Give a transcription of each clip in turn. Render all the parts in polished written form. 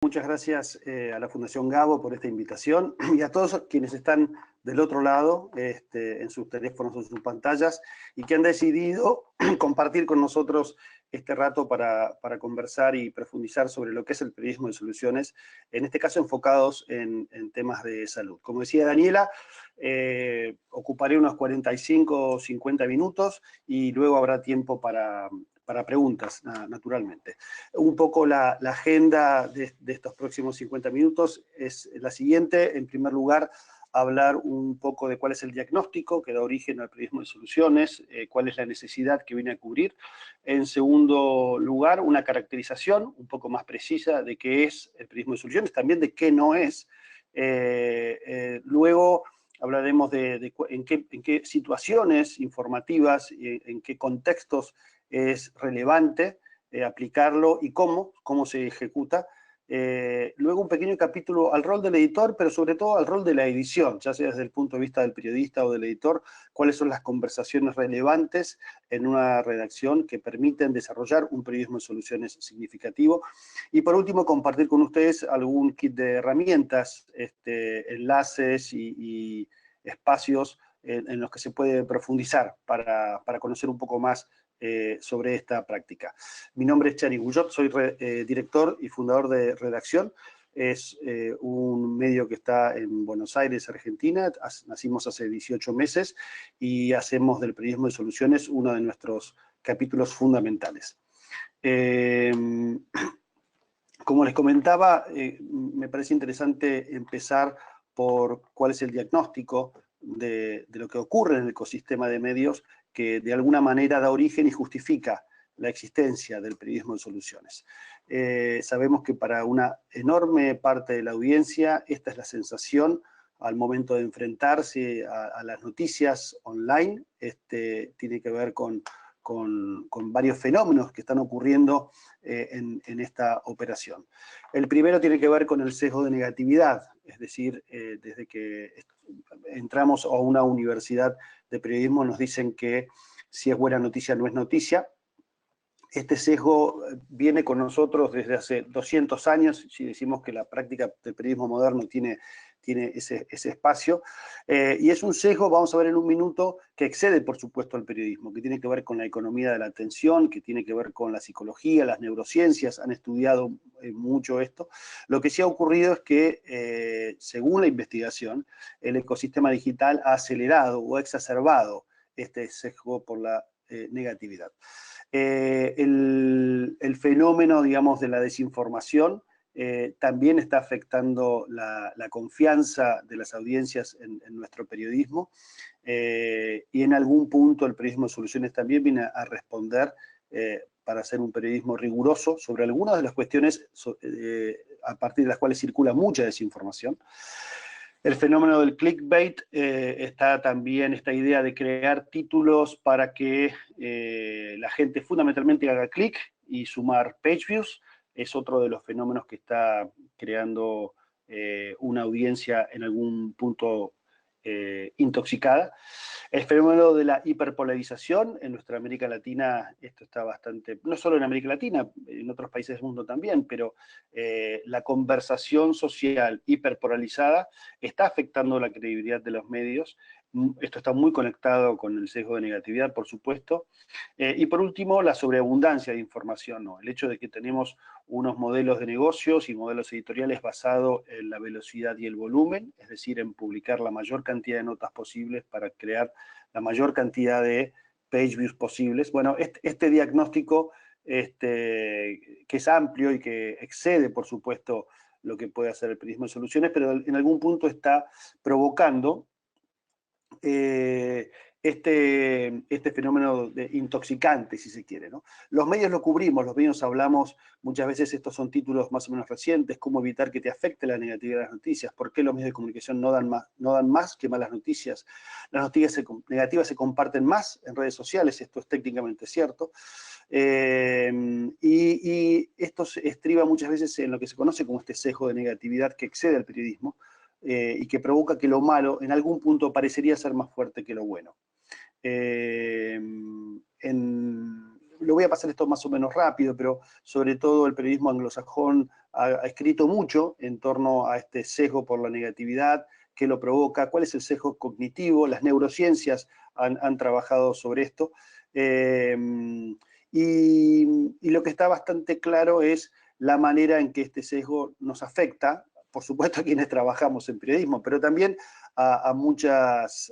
Muchas gracias a la Fundación Gabo por esta invitación y a todos quienes están del otro lado, en sus teléfonos o sus pantallas, y que han decidido compartir con nosotros este rato para conversar y profundizar sobre lo que es el periodismo de soluciones, en este caso enfocados en temas de salud. Como decía Daniela, ocuparé unos 45 o 50 minutos y luego habrá tiempo para preguntas, naturalmente. Un poco la agenda de estos próximos 50 minutos es la siguiente. En primer lugar, hablar un poco de cuál es el diagnóstico que da origen al periodismo de soluciones, cuál es la necesidad que viene a cubrir. En segundo lugar, una caracterización un poco más precisa de qué es el periodismo de soluciones, también de qué no es. Luego hablaremos de en qué situaciones informativas, en qué contextos es relevante aplicarlo y cómo se ejecuta. Luego un pequeño capítulo al rol del editor, pero sobre todo al rol de la edición, ya sea desde el punto de vista del periodista o del editor, cuáles son las conversaciones relevantes en una redacción que permiten desarrollar un periodismo de soluciones significativo. Y por último, compartir con ustedes algún kit de herramientas, enlaces y espacios en los que se puede profundizar para conocer un poco más sobre esta práctica. Mi nombre es Chari Guyot, soy director y fundador de Redacción. Es un medio que está en Buenos Aires, Argentina. Nacimos hace 18 meses y hacemos del periodismo de soluciones uno de nuestros capítulos fundamentales. Como les comentaba, me parece interesante empezar por cuál es el diagnóstico de lo que ocurre en el ecosistema de medios que de alguna manera da origen y justifica la existencia del periodismo de soluciones. Sabemos que para una enorme parte de la audiencia esta es la sensación al momento de enfrentarse a las noticias online. Tiene que ver con varios fenómenos que están ocurriendo en esta operación. El primero tiene que ver con el sesgo de negatividad, es decir, desde que entramos a una universidad de periodismo nos dicen que si es buena noticia no es noticia. Este sesgo viene con nosotros desde hace 200 años, si decimos que la práctica del periodismo moderno tiene ese espacio, y es un sesgo, vamos a ver en un minuto, que excede, por supuesto, al periodismo, que tiene que ver con la economía de la atención, que tiene que ver con la psicología, las neurociencias, han estudiado mucho esto. Lo que sí ha ocurrido es que, según la investigación, el ecosistema digital ha acelerado o exacerbado este sesgo por la negatividad. El fenómeno, digamos, de la desinformación también está afectando la confianza de las audiencias en nuestro periodismo, y en algún punto el periodismo de soluciones también viene a responder para hacer un periodismo riguroso sobre algunas de las cuestiones a partir de las cuales circula mucha desinformación. El fenómeno del clickbait, está también esta idea de crear títulos para que la gente fundamentalmente haga clic y sumar page views. Es otro de los fenómenos que está creando una audiencia en algún punto intoxicada. El fenómeno de la hiperpolarización en nuestra América Latina, esto está bastante, no solo en América Latina, en otros países del mundo también, pero la conversación social hiperpolarizada está afectando la credibilidad de los medios. Esto está muy conectado con el sesgo de negatividad, por supuesto. Y por último, la sobreabundancia de información, ¿no? El hecho de que tenemos unos modelos de negocios y modelos editoriales basados en la velocidad y el volumen, es decir, en publicar la mayor cantidad de notas posibles para crear la mayor cantidad de page views posibles. Bueno, este diagnóstico, que es amplio y que excede, por supuesto, lo que puede hacer el periodismo de soluciones, pero en algún punto está provocando este fenómeno intoxicante, si se quiere, ¿no? Los medios lo cubrimos, los medios hablamos, muchas veces estos son títulos más o menos recientes, cómo evitar que te afecte la negatividad de las noticias, por qué los medios de comunicación no dan más que malas noticias, las noticias negativas se comparten más en redes sociales, esto es técnicamente cierto, y esto se estriba muchas veces en lo que se conoce como este sesgo de negatividad que excede al periodismo, y que provoca que lo malo en algún punto parecería ser más fuerte que lo bueno. Lo voy a pasar esto más o menos rápido, pero sobre todo el periodismo anglosajón ha escrito mucho en torno a este sesgo por la negatividad, qué lo provoca, cuál es el sesgo cognitivo, las neurociencias han trabajado sobre esto, y lo que está bastante claro es la manera en que este sesgo nos afecta, por supuesto a quienes trabajamos en periodismo, pero también a muchas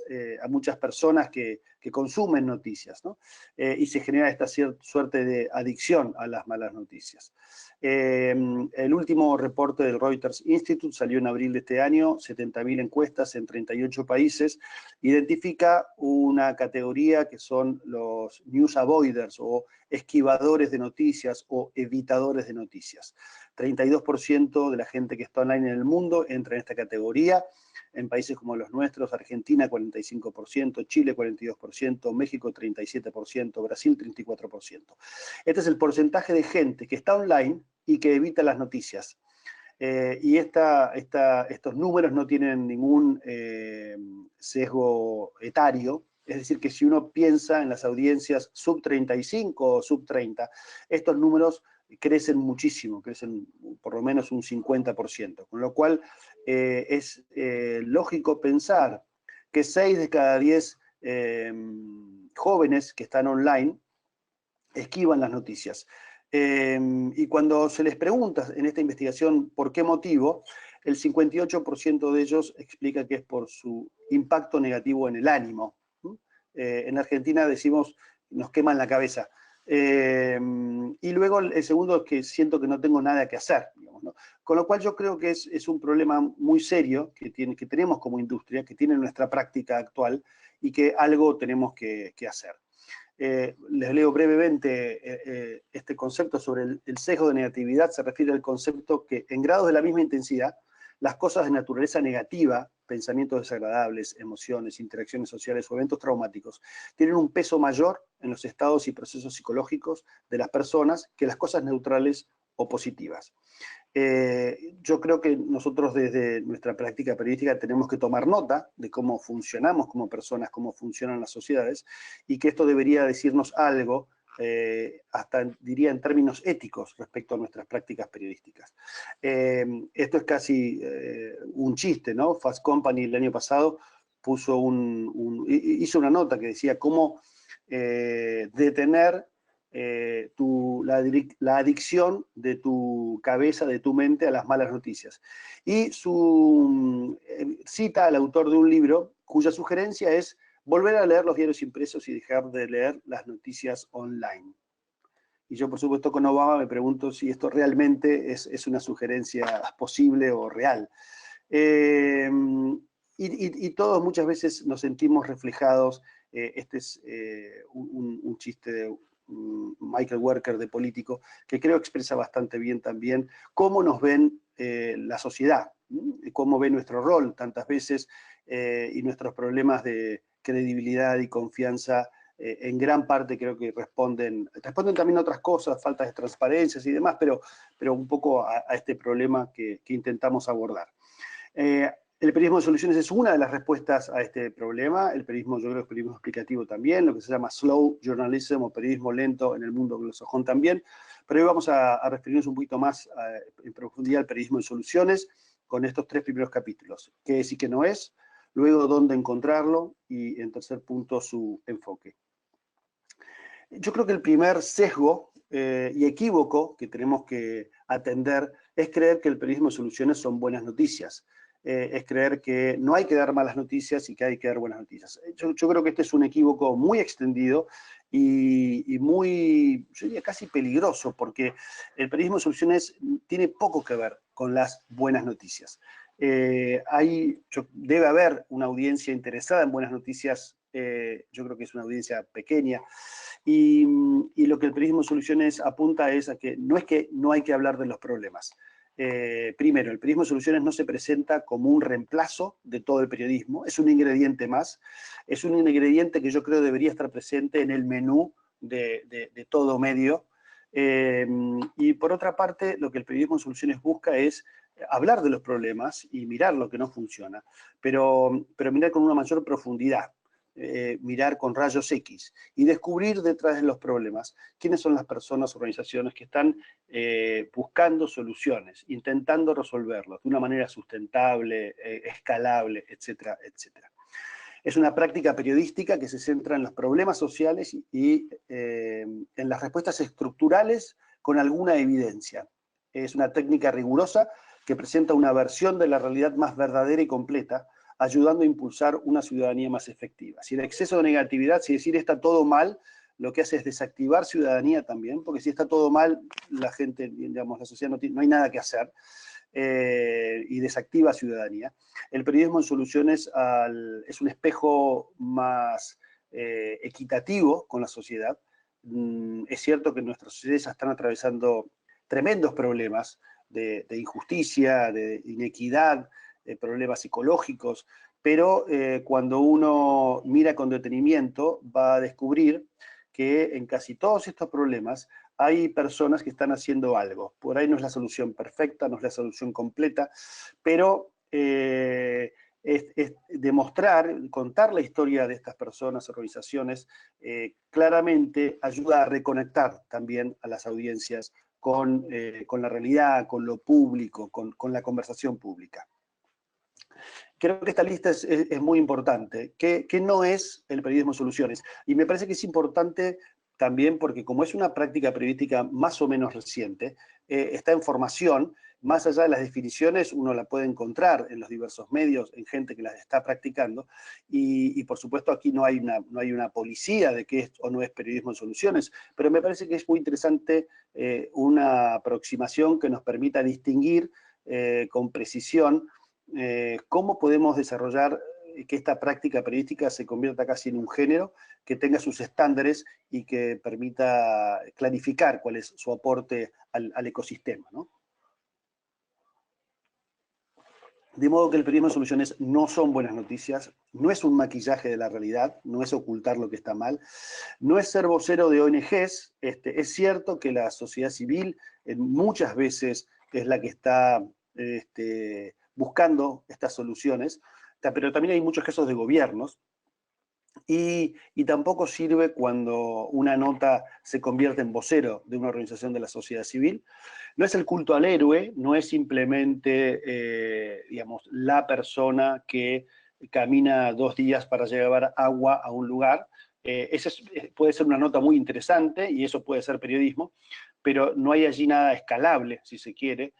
personas que consumen noticias, ¿no? Y se genera esta suerte de adicción a las malas noticias. El último reporte del Reuters Institute salió en abril de este año, 70.000 encuestas en 38 países, identifica una categoría que son los news avoiders o esquivadores de noticias o evitadores de noticias. 32% de la gente que está online en el mundo entra en esta categoría. En países como los nuestros, Argentina 45%, Chile 42%, México 37%, Brasil 34%. Este es el porcentaje de gente que está online y que evita las noticias. Y estos números no tienen ningún sesgo etario, es decir, que si uno piensa en las audiencias sub 35 o sub 30, estos números crecen muchísimo, crecen por lo menos un 50%, con lo cual es lógico pensar que 6 de cada 10 jóvenes que están online esquivan las noticias. Y cuando se les pregunta en esta investigación por qué motivo, el 58% de ellos explica que es por su impacto negativo en el ánimo. En Argentina decimos, nos queman la cabeza. Y luego el segundo es que siento que no tengo nada que hacer, digamos, ¿no? Con lo cual yo creo que es un problema muy serio que tenemos como industria, que tiene nuestra práctica actual y que algo tenemos que hacer. Les leo brevemente este concepto sobre el sesgo de negatividad. Se refiere al concepto que en grados de la misma intensidad, las cosas de naturaleza negativa, pensamientos desagradables, emociones, interacciones sociales o eventos traumáticos, tienen un peso mayor en los estados y procesos psicológicos de las personas que las cosas neutrales o positivas. Yo creo que nosotros desde nuestra práctica periodística tenemos que tomar nota de cómo funcionamos como personas, cómo funcionan las sociedades, y que esto debería decirnos algo, hasta diría en términos éticos respecto a nuestras prácticas periodísticas. Esto es casi un chiste, ¿no? Fast Company el año pasado hizo una nota que decía cómo detener la adicción de tu cabeza, de tu mente a las malas noticias. Y cita al autor de un libro cuya sugerencia es volver a leer los diarios impresos y dejar de leer las noticias online. Y yo, por supuesto, con Obama me pregunto si esto realmente es una sugerencia posible o real. Y todos muchas veces nos sentimos reflejados. Este es un chiste de Michael Werker, de Político, que creo expresa bastante bien también cómo nos ven la sociedad, cómo ve nuestro rol tantas veces y nuestros problemas de credibilidad y confianza. En gran parte creo que responden también a otras cosas, faltas de transparencias y demás, pero un poco a este problema que intentamos abordar. El periodismo de soluciones es una de las respuestas a este problema. Yo creo que el periodismo explicativo también, lo que se llama slow journalism o periodismo lento en el mundo anglosajón también. Pero hoy vamos a referirnos un poquito más en profundidad al periodismo de soluciones con estos 3 primeros capítulos. ¿Qué es y qué no es? Luego, dónde encontrarlo y, en tercer punto, su enfoque. Yo creo que el primer sesgo y equívoco que tenemos que atender es creer que el periodismo de soluciones son buenas noticias. Es creer que no hay que dar malas noticias y que hay que dar buenas noticias. Yo creo que este es un equívoco muy extendido y muy, yo diría, casi peligroso, porque el periodismo de soluciones tiene poco que ver con las buenas noticias. Debe haber una audiencia interesada en buenas noticias. Yo creo que es una audiencia pequeña, y lo que el periodismo de soluciones apunta es a que no hay que hablar de los problemas. Primero, el periodismo de soluciones no se presenta como un reemplazo de todo el periodismo, es un ingrediente más, es un ingrediente que yo creo debería estar presente en el menú de todo medio. Y por otra parte, lo que el periodismo de soluciones busca es hablar de los problemas y mirar lo que no funciona, pero mirar con una mayor profundidad. mirar con rayos X y descubrir detrás de los problemas quiénes son las personas, organizaciones que están buscando soluciones, intentando resolverlos de una manera sustentable, escalable, etcétera, etcétera. Es una práctica periodística que se centra en los problemas sociales y en las respuestas estructurales con alguna evidencia. Es una técnica rigurosa que presenta una versión de la realidad más verdadera y completa, ayudando a impulsar una ciudadanía más efectiva. Si el exceso de negatividad, si decir está todo mal, lo que hace es desactivar ciudadanía también, porque si está todo mal, la gente, digamos, la sociedad no hay nada que hacer, y desactiva ciudadanía. El periodismo en soluciones es un espejo más equitativo con la sociedad. Es cierto que nuestras sociedades están atravesando tremendos problemas de injusticia, de inequidad, problemas psicológicos, pero cuando uno mira con detenimiento va a descubrir que en casi todos estos problemas hay personas que están haciendo algo. Por ahí no es la solución perfecta, no es la solución completa, pero es demostrar, contar la historia de estas personas, organizaciones, claramente ayuda a reconectar también a las audiencias con la realidad, con lo público, con la conversación pública. Creo que esta lista es muy importante. ¿Qué no es el periodismo de soluciones? Y me parece que es importante también porque como es una práctica periodística más o menos reciente, está en formación, más allá de las definiciones, uno la puede encontrar en los diversos medios, en gente que las está practicando, y por supuesto aquí no hay una policía de qué es o no es periodismo en soluciones, pero me parece que es muy interesante una aproximación que nos permita distinguir con precisión cómo podemos desarrollar que esta práctica periodística se convierta casi en un género, que tenga sus estándares y que permita clarificar cuál es su aporte al ecosistema, ¿no? De modo que el periodismo de soluciones no son buenas noticias, no es un maquillaje de la realidad, no es ocultar lo que está mal, no es ser vocero de ONGs. Es cierto que la sociedad civil muchas veces es la que está buscando estas soluciones, pero también hay muchos casos de gobiernos, y tampoco sirve cuando una nota se convierte en vocero de una organización de la sociedad civil. No es el culto al héroe, no es simplemente, digamos, la persona que camina 2 días para llevar agua a un lugar. Puede ser una nota muy interesante y eso puede ser periodismo, pero no hay allí nada escalable, si se quiere.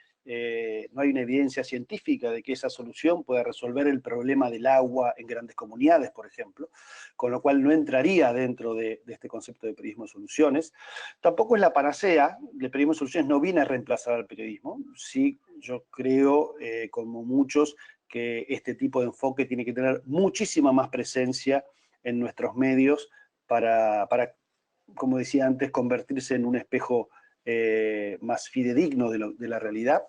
No hay una evidencia científica de que esa solución pueda resolver el problema del agua en grandes comunidades, por ejemplo, con lo cual no entraría dentro de este concepto de periodismo de soluciones. Tampoco es la panacea, el periodismo de soluciones no viene a reemplazar al periodismo. Sí, yo creo, como muchos, que este tipo de enfoque tiene que tener muchísima más presencia en nuestros medios para como decía antes, convertirse en un espejo más fidedigno de la realidad.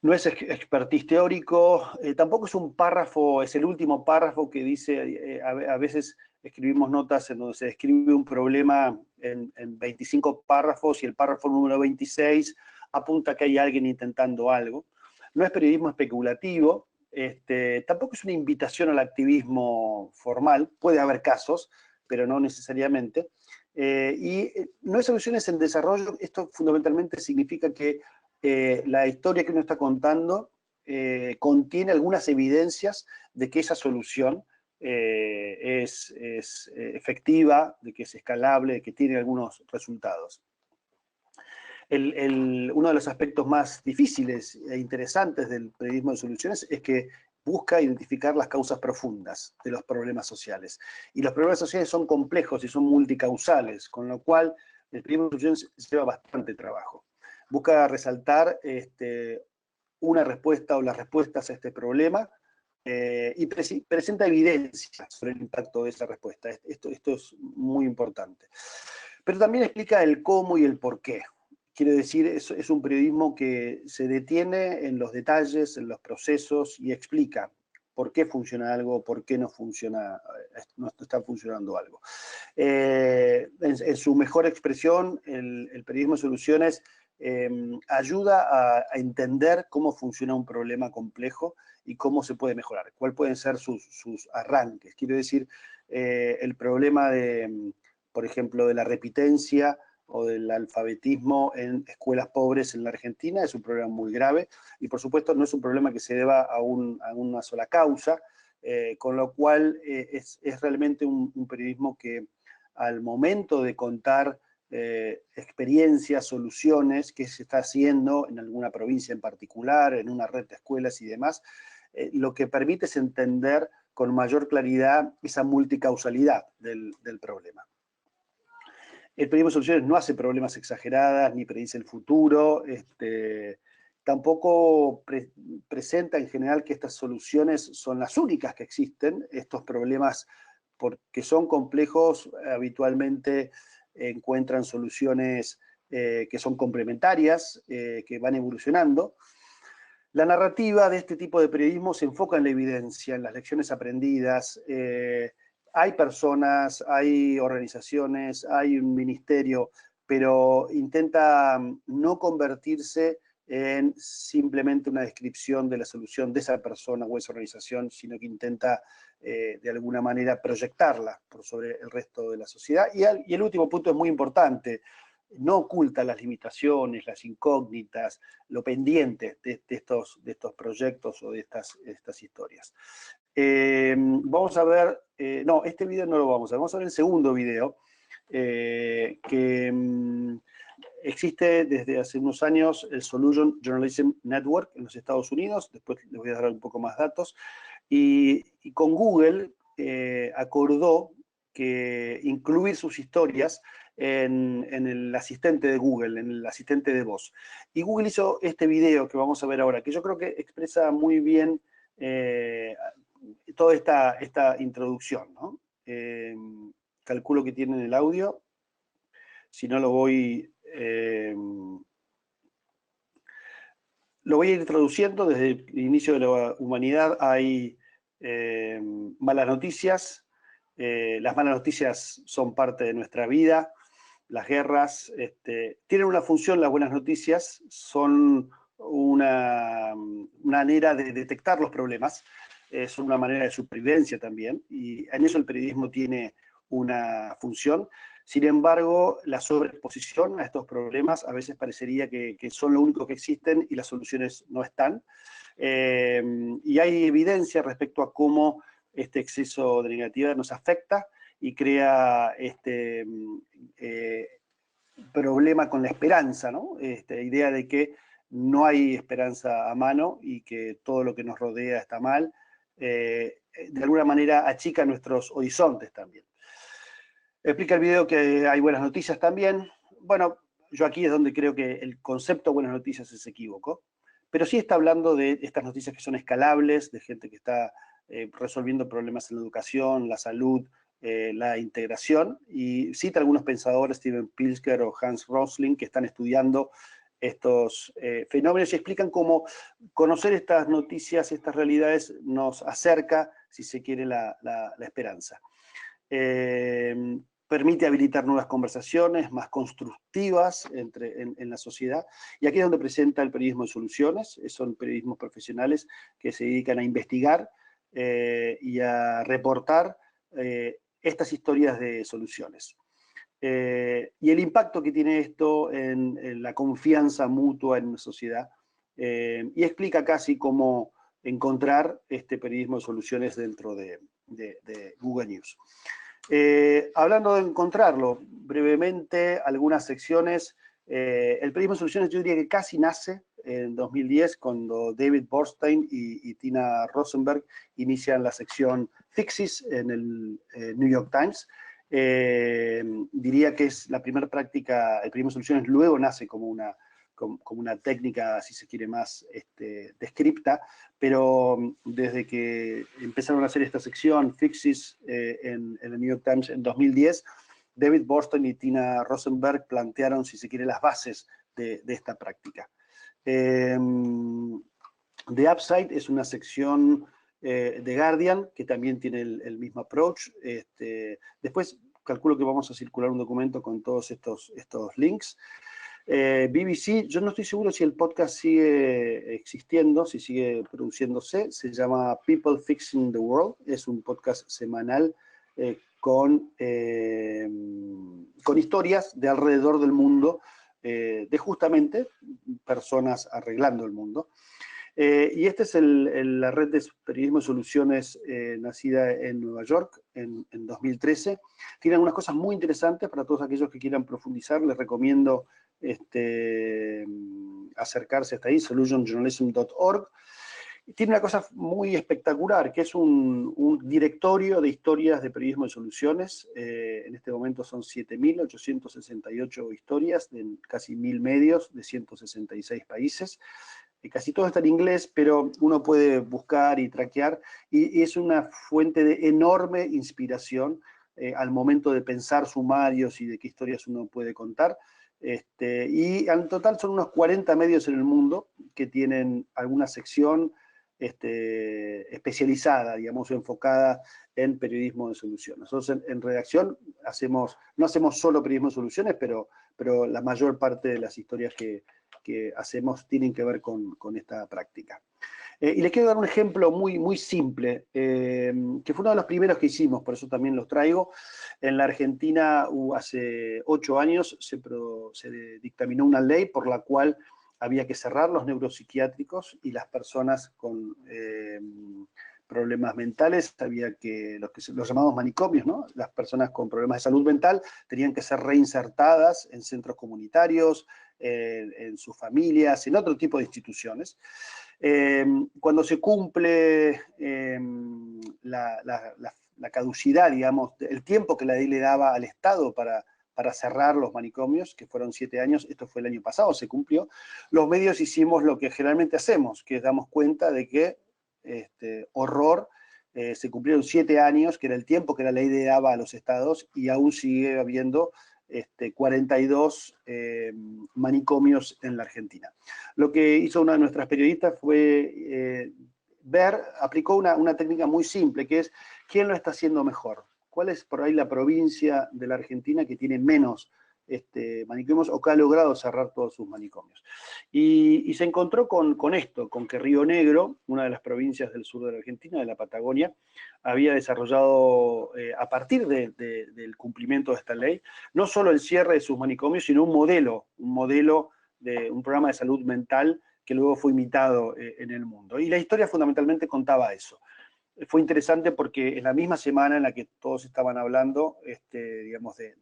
No es expertise teórico, tampoco es un párrafo, es el último párrafo que dice, a veces escribimos notas en donde se describe un problema en 25 párrafos y el párrafo número 26 apunta que hay alguien intentando algo. No es periodismo especulativo, tampoco es una invitación al activismo formal, puede haber casos, pero no necesariamente. Y no hay soluciones en desarrollo. Esto fundamentalmente significa que la historia que uno está contando contiene algunas evidencias de que esa solución es efectiva, de que es escalable, de que tiene algunos resultados. Uno de los aspectos más difíciles e interesantes del periodismo de soluciones es que busca identificar las causas profundas de los problemas sociales. Y los problemas sociales son complejos y son multicausales, con lo cual el periodismo de soluciones lleva bastante trabajo. Busca resaltar una respuesta o las respuestas a este problema y presenta evidencia sobre el impacto de esa respuesta. Esto es muy importante. Pero también explica el cómo y el por qué. Quiere decir, es un periodismo que se detiene en los detalles, en los procesos y explica por qué funciona algo, por qué no está funcionando algo. En su mejor expresión, el periodismo de soluciones ayuda a entender cómo funciona un problema complejo y cómo se puede mejorar, cuáles pueden ser sus arranques. Quiero decir, el problema de, por ejemplo, de la repitencia o del alfabetismo en escuelas pobres en la Argentina es un problema muy grave y por supuesto no es un problema que se deba a una sola causa, con lo cual es realmente un periodismo que al momento de contar experiencias, soluciones que se está haciendo en alguna provincia en particular, en una red de escuelas y demás, lo que permite es entender con mayor claridad esa multicausalidad del problema. El periodismo de soluciones no hace problemas exageradas ni predice el futuro, tampoco presenta en general que estas soluciones son las únicas que existen. Estos problemas, porque son complejos, habitualmente encuentran soluciones que son complementarias, que van evolucionando. La narrativa de este tipo de periodismo se enfoca en la evidencia, en las lecciones aprendidas. Hay personas, hay organizaciones, hay un ministerio, pero intenta no convertirse en simplemente una descripción de la solución de esa persona o esa organización, sino que intenta de alguna manera proyectarla por sobre el resto de la sociedad. Y el último punto es muy importante: no oculta las limitaciones, las incógnitas, lo pendiente de estos proyectos o de estas historias. Vamos a ver, no, este video no lo vamos a ver, vamos a ver el segundo video, que existe desde hace unos años el Solution Journalism Network en los Estados Unidos, después les voy a dar un poco más datos, y con Google acordó que incluir sus historias en el asistente de Google, en el asistente de voz. Y Google hizo este video que vamos a ver ahora, que yo creo que expresa muy bien toda esta introducción, ¿no? Calculo que tienen el audio, si no lo voy a ir traduciendo. Desde el inicio de la humanidad hay malas noticias. Las malas noticias son parte de nuestra vida. Las guerras tienen una función. Las buenas noticias son una manera de detectar los problemas, son una manera de supervivencia también, y en eso el periodismo tiene una función. Sin embargo, la sobreexposición a estos problemas a veces parecería que son lo único que existen y las soluciones no están. Y hay evidencia respecto a cómo este exceso de negatividad nos afecta y crea este problema con la esperanza, ¿no? Esta idea de que no hay esperanza a mano y que todo lo que nos rodea está mal, de alguna manera achica nuestros horizontes también. Explica el video que hay buenas noticias también. Bueno, yo aquí es donde creo que el concepto de buenas noticias es equívoco, pero sí está hablando de estas noticias que son escalables, de gente que está resolviendo problemas en la educación, la salud, la integración, y cita algunos pensadores, Steven Pilsker o Hans Rosling, que están estudiando estos fenómenos y explican cómo conocer estas noticias, estas realidades, nos acerca, si se quiere, la esperanza. Permite habilitar nuevas conversaciones más constructivas en la sociedad. Y aquí es donde presenta el periodismo de soluciones. Son periodismos profesionales que se dedican a investigar y a reportar estas historias de soluciones. Y el impacto que tiene esto en la confianza mutua en una sociedad. Y explica casi cómo encontrar este periodismo de soluciones dentro de Google News. Hablando de encontrarlo, brevemente, algunas secciones. El periodismo de soluciones yo diría que casi nace en 2010, cuando David Borstein y Tina Rosenberg inician la sección Fixes en el New York Times. Diría que es la primera práctica. El periodismo de soluciones luego nace como una técnica, si se quiere, más descripta, pero desde que empezaron a hacer esta sección, Fixes, en el New York Times en 2010, David Borstein y Tina Rosenberg plantearon, si se quiere, las bases de esta práctica. The Upside es una sección de Guardian, que también tiene el mismo approach. Después calculo que vamos a circular un documento con todos estos links. BBC, yo no estoy seguro si el podcast sigue existiendo, si sigue produciéndose. Se llama People Fixing the World, es un podcast semanal con historias de alrededor del mundo, de justamente personas arreglando el mundo. Y esta es la red de periodismo de soluciones nacida en Nueva York en 2013. Tiene algunas cosas muy interesantes para todos aquellos que quieran profundizar. Les recomiendo acercarse hasta ahí, solutionjournalism.org. Tiene una cosa muy espectacular, que es un directorio de historias de periodismo de soluciones. En este momento son 7.868 historias de casi 1.000 medios de 166 países. Casi todo está en inglés, pero uno puede buscar y traquear, y es una fuente de enorme inspiración al momento de pensar sumarios y de qué historias uno puede contar. Y en total son unos 40 medios en el mundo que tienen alguna sección especializada, digamos, enfocada en periodismo de soluciones. Nosotros en redacción no hacemos solo periodismo de soluciones, pero la mayor parte de las historias que hacemos tienen que ver con esta práctica. Y les quiero dar un ejemplo muy, muy simple, que fue uno de los primeros que hicimos, por eso también los traigo. En la Argentina, hace 8 años, se dictaminó una ley por la cual había que cerrar los neuropsiquiátricos y las personas con problemas mentales, había que los llamados manicomios, ¿no? Las personas con problemas de salud mental tenían que ser reinsertadas en centros comunitarios, en sus familias, en otro tipo de instituciones. Cuando se cumple la caducidad, digamos, el tiempo que la ley le daba al Estado para cerrar los manicomios, que fueron 7 años, esto fue el año pasado, se cumplió, los medios hicimos lo que generalmente hacemos, que es damos cuenta de que, horror, se cumplieron 7 años, que era el tiempo que la ley le daba a los estados, y aún sigue habiendo 42 manicomios en la Argentina. Lo que hizo una de nuestras periodistas fue aplicó una técnica muy simple, que es, ¿quién lo está haciendo mejor? ¿Cuál es por ahí la provincia de la Argentina que tiene menos manicomios o que ha logrado cerrar todos sus manicomios? Y se encontró con esto, con que Río Negro, una de las provincias del sur de la Argentina, de la Patagonia, había desarrollado, a partir del cumplimiento de esta ley, no solo el cierre de sus manicomios, sino un modelo de un programa de salud mental que luego fue imitado en el mundo. Y la historia fundamentalmente contaba eso. Fue interesante porque en la misma semana en la que todos estaban hablando, digamos, de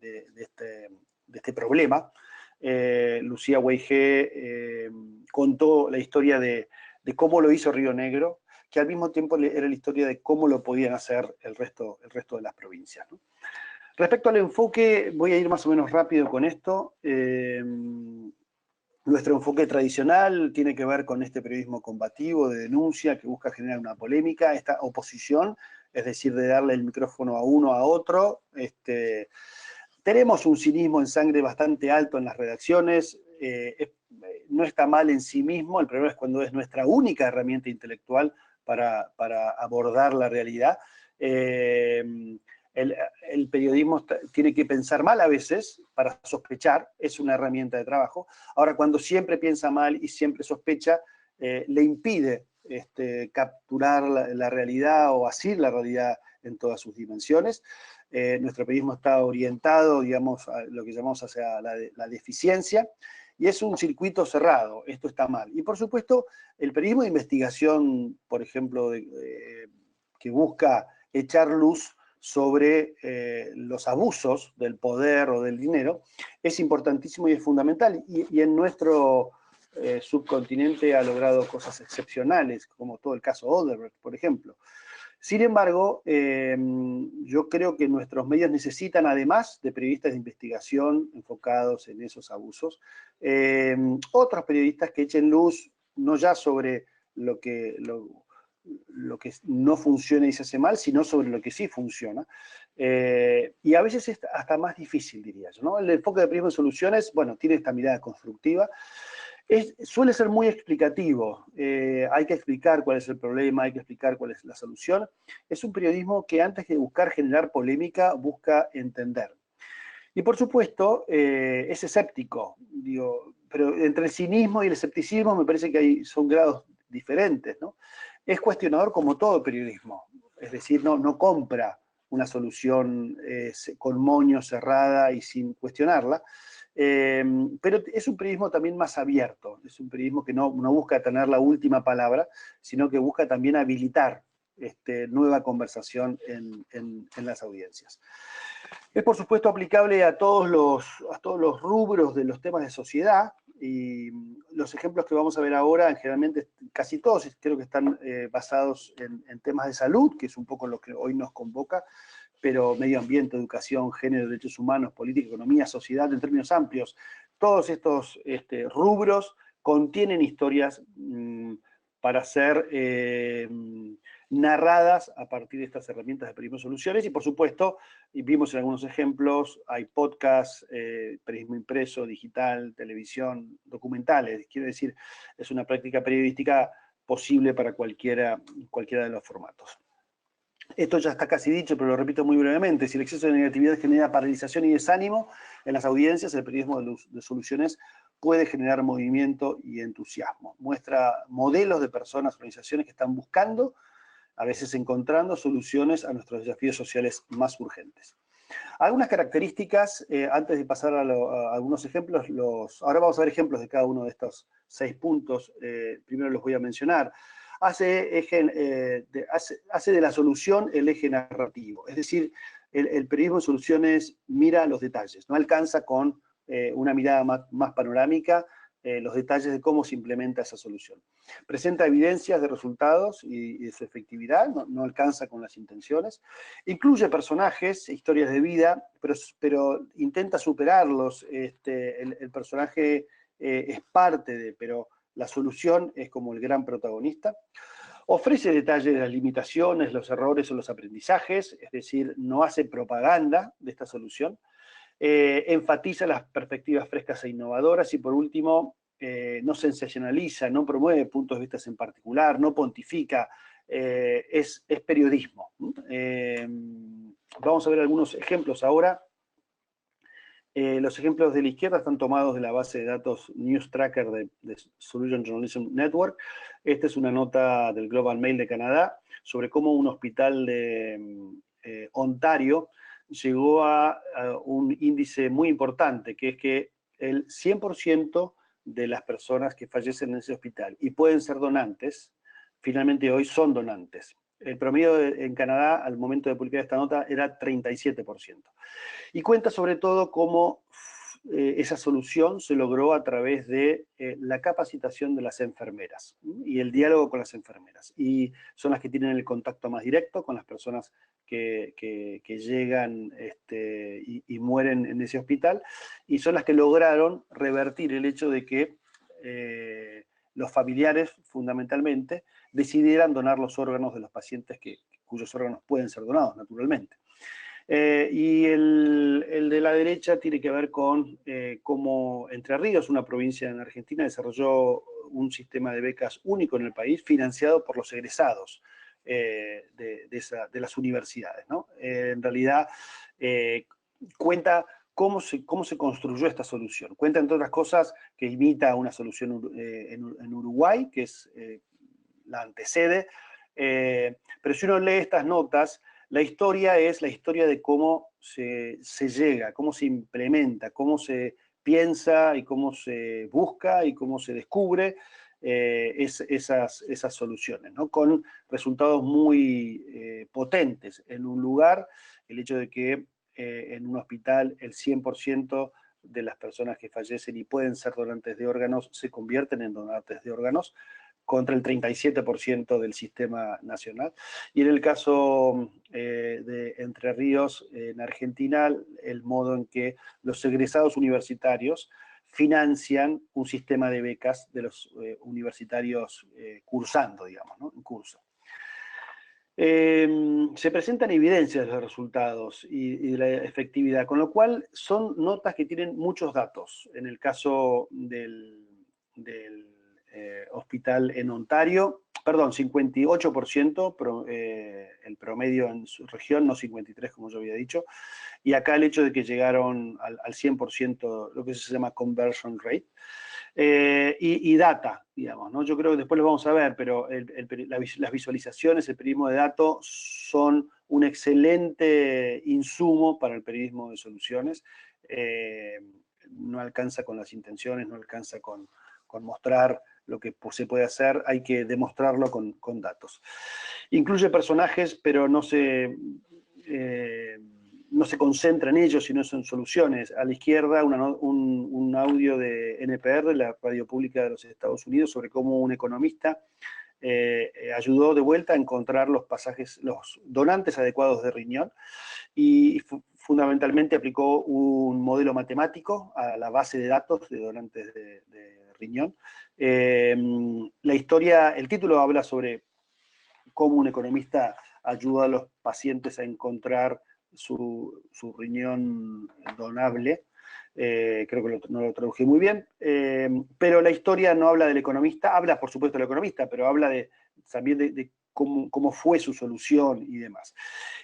este problema, Lucía Weigé contó la historia de cómo lo hizo Río Negro, que al mismo tiempo era la historia de cómo lo podían hacer el resto de las provincias, ¿no? Respecto al enfoque, voy a ir más o menos rápido con esto. Nuestro enfoque tradicional tiene que ver con este periodismo combativo, de denuncia, que busca generar una polémica, esta oposición, es decir, de darle el micrófono a uno a otro. Tenemos un cinismo en sangre bastante alto en las redacciones, no está mal en sí mismo, el problema es cuando es nuestra única herramienta intelectual para abordar la realidad. El periodismo tiene que pensar mal a veces para sospechar, es una herramienta de trabajo. Ahora, cuando siempre piensa mal y siempre sospecha, le impide capturar la realidad o asir la realidad en todas sus dimensiones. Nuestro periodismo está orientado, digamos, a lo que llamamos hacia la deficiencia, y es un circuito cerrado, esto está mal. Y por supuesto, el periodismo de investigación, por ejemplo, que busca echar luz sobre los abusos del poder o del dinero, es importantísimo y es fundamental. Y en nuestro subcontinente ha logrado cosas excepcionales, como todo el caso Odebrecht, por ejemplo. Sin embargo, yo creo que nuestros medios necesitan, además de periodistas de investigación enfocados en esos abusos, otros periodistas que echen luz no ya sobre lo que no funciona y se hace mal, sino sobre lo que sí funciona. Y a veces es hasta más difícil, diría yo, ¿no? El enfoque de periodismo de soluciones, bueno, tiene esta mirada constructiva, suele ser muy explicativo, hay que explicar cuál es el problema, hay que explicar cuál es la solución. Es un periodismo que antes de buscar generar polémica, busca entender. Y por supuesto, es escéptico, digo, pero entre el cinismo y el escepticismo me parece que son grados diferentes, ¿no? Es cuestionador como todo periodismo, es decir, no compra una solución con moño, cerrada y sin cuestionarla. Pero es un periodismo también más abierto, es un periodismo que no busca tener la última palabra, sino que busca también habilitar nueva conversación en las audiencias. Es, por supuesto, aplicable a todos los rubros de los temas de sociedad, y los ejemplos que vamos a ver ahora, generalmente, casi todos creo que están basados en temas de salud, que es un poco lo que hoy nos convoca, pero medio ambiente, educación, género, derechos humanos, política, economía, sociedad, en términos amplios. Todos estos rubros contienen historias para ser narradas a partir de estas herramientas de periodismo soluciones, y por supuesto, y vimos en algunos ejemplos, hay podcasts, periodismo impreso, digital, televisión, documentales, quiero decir, es una práctica periodística posible para cualquiera de los formatos. Esto ya está casi dicho, pero lo repito muy brevemente. Si el exceso de negatividad genera paralización y desánimo en las audiencias, el periodismo de soluciones puede generar movimiento y entusiasmo. Muestra modelos de personas, organizaciones que están buscando, a veces encontrando soluciones a nuestros desafíos sociales más urgentes. Algunas características, antes de pasar a algunos ejemplos, ahora vamos a ver ejemplos de cada uno de estos 6 puntos, primero los voy a mencionar. Hace de la solución el eje narrativo, es decir, el periodismo de soluciones mira los detalles, no alcanza con una mirada más panorámica los detalles de cómo se implementa esa solución. Presenta evidencias de resultados y de su efectividad, no alcanza con las intenciones. Incluye personajes, historias de vida, pero intenta superarlos. El personaje es parte de, pero la solución es como el gran protagonista. Ofrece detalles de las limitaciones, los errores o los aprendizajes, es decir, no hace propaganda de esta solución. Enfatiza las perspectivas frescas e innovadoras, y por último, no sensacionaliza, no promueve puntos de vista en particular, no pontifica, es periodismo. Vamos a ver algunos ejemplos ahora. Los ejemplos de la izquierda están tomados de la base de datos News Tracker de Solution Journalism Network. Esta es una nota del Global Mail de Canadá sobre cómo un hospital de Ontario llegó a un índice muy importante, que es que el 100% de las personas que fallecen en ese hospital y pueden ser donantes, finalmente hoy son donantes. El promedio en Canadá, al momento de publicar esta nota, era 37%. Y cuenta sobre todo cómo esa solución se logró a través de la capacitación de las enfermeras y el diálogo con las enfermeras. Y son las que tienen el contacto más directo con las personas que llegan y mueren en ese hospital, y son las que lograron revertir el hecho de que los familiares, fundamentalmente, decidieran donar los órganos de los pacientes cuyos órganos pueden ser donados, naturalmente. Y el de la derecha tiene que ver con cómo Entre Ríos, una provincia en Argentina, desarrolló un sistema de becas único en el país, financiado por los egresados de las universidades, ¿no? En realidad, cuenta cómo se construyó esta solución. Cuenta, entre otras cosas, que imita una solución en Uruguay, que es la antecede, pero si uno lee estas notas, la historia es la historia de cómo se llega, cómo se implementa, cómo se piensa y cómo se busca y cómo se descubre esas soluciones, ¿no? Con resultados muy potentes. En un lugar, el hecho de que en un hospital el 100% de las personas que fallecen y pueden ser donantes de órganos se convierten en donantes de órganos, contra el 37% del sistema nacional. Y en el caso de Entre Ríos, en Argentina, el modo en que los egresados universitarios financian un sistema de becas de los universitarios cursando, digamos, ¿no? En curso. Se presentan evidencias de los resultados y de la efectividad, con lo cual son notas que tienen muchos datos. En el caso del hospital en Ontario, perdón, 58%, el promedio en su región, no 53% como yo había dicho, y acá el hecho de que llegaron al 100%, lo que se llama conversion rate, y data, digamos, ¿no? Yo creo que después lo vamos a ver, pero las visualizaciones, el periodismo de datos son un excelente insumo para el periodismo de soluciones. No alcanza con las intenciones, no alcanza con mostrar lo que se puede hacer, hay que demostrarlo con datos. Incluye personajes, pero no se concentra en ellos, sino son soluciones. A la izquierda, un audio de NPR, la radio pública de los Estados Unidos, sobre cómo un economista ayudó de vuelta a encontrar los donantes adecuados de riñón, y fundamentalmente aplicó un modelo matemático a la base de datos de donantes de riñón. La historia, el título habla sobre cómo un economista ayuda a los pacientes a encontrar su riñón donable. Creo que no lo traduje muy bien, pero la historia no habla del economista, habla por supuesto del economista, pero habla también de cómo fue su solución y demás.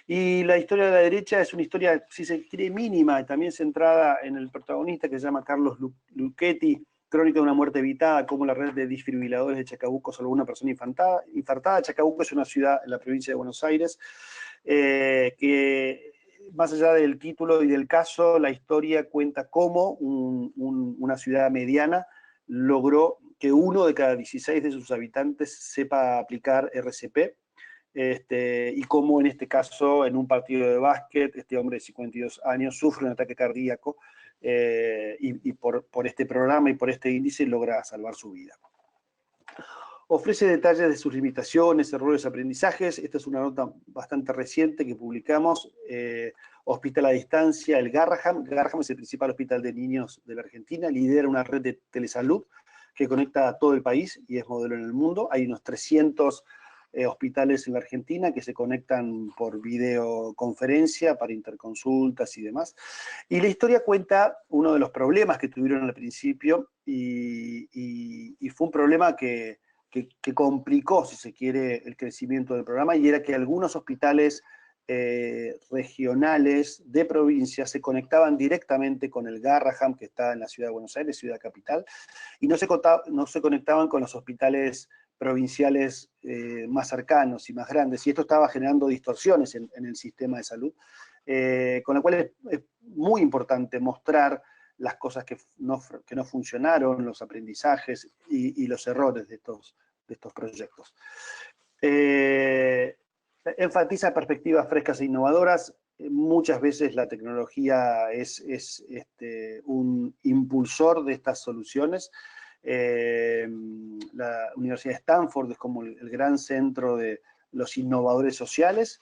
Y la historia de la derecha es una historia, si se quiere, mínima, también centrada en el protagonista, que se llama Carlos Luchetti, Crónica de una muerte evitada, cómo la red de desfibriladores de Chacabuco salvó a una persona infartada. Chacabuco es una ciudad en la provincia de Buenos Aires, que más allá del título y del caso, la historia cuenta cómo una ciudad mediana logró que 1 de cada 16 de sus habitantes sepa aplicar RCP, y cómo en este caso, en un partido de básquet, este hombre de 52 años sufre un ataque cardíaco, y por este programa y por este índice logra salvar su vida. Ofrece detalles de sus limitaciones, errores, aprendizajes. Esta es una nota bastante reciente que publicamos. Hospital a distancia, el Garraham. Garraham es el principal hospital de niños de la Argentina, lidera una red de telesalud que conecta a todo el país y es modelo en el mundo. Hay unos 300 hospitales en la Argentina que se conectan por videoconferencia para interconsultas y demás. Y la historia cuenta uno de los problemas que tuvieron al principio, y fue un problema que complicó, si se quiere, el crecimiento del programa, y era que algunos hospitales regionales de provincia se conectaban directamente con el Garraham, que está en la ciudad de Buenos Aires, ciudad capital, y no se conectaban con los hospitales provinciales más cercanos y más grandes, y esto estaba generando distorsiones en el sistema de salud, con lo cual es muy importante mostrar las cosas que no funcionaron, los aprendizajes y los errores de estos proyectos. Enfatiza perspectivas frescas e innovadoras. Muchas veces la tecnología es un impulsor de estas soluciones. La Universidad de Stanford es como el gran centro de los innovadores sociales,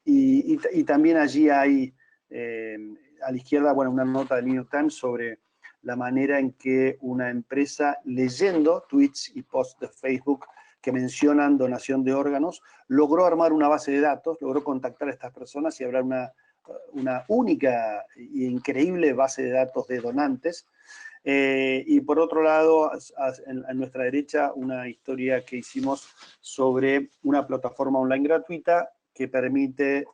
y también allí hay, a la izquierda, bueno, una nota del New York Times sobre la manera en que una empresa, leyendo tweets y posts de Facebook que mencionan donación de órganos, logró armar una base de datos, logró contactar a estas personas y hablar una única e increíble base de datos de donantes. Y por otro lado, a nuestra derecha, una historia que hicimos sobre una plataforma online gratuita que permite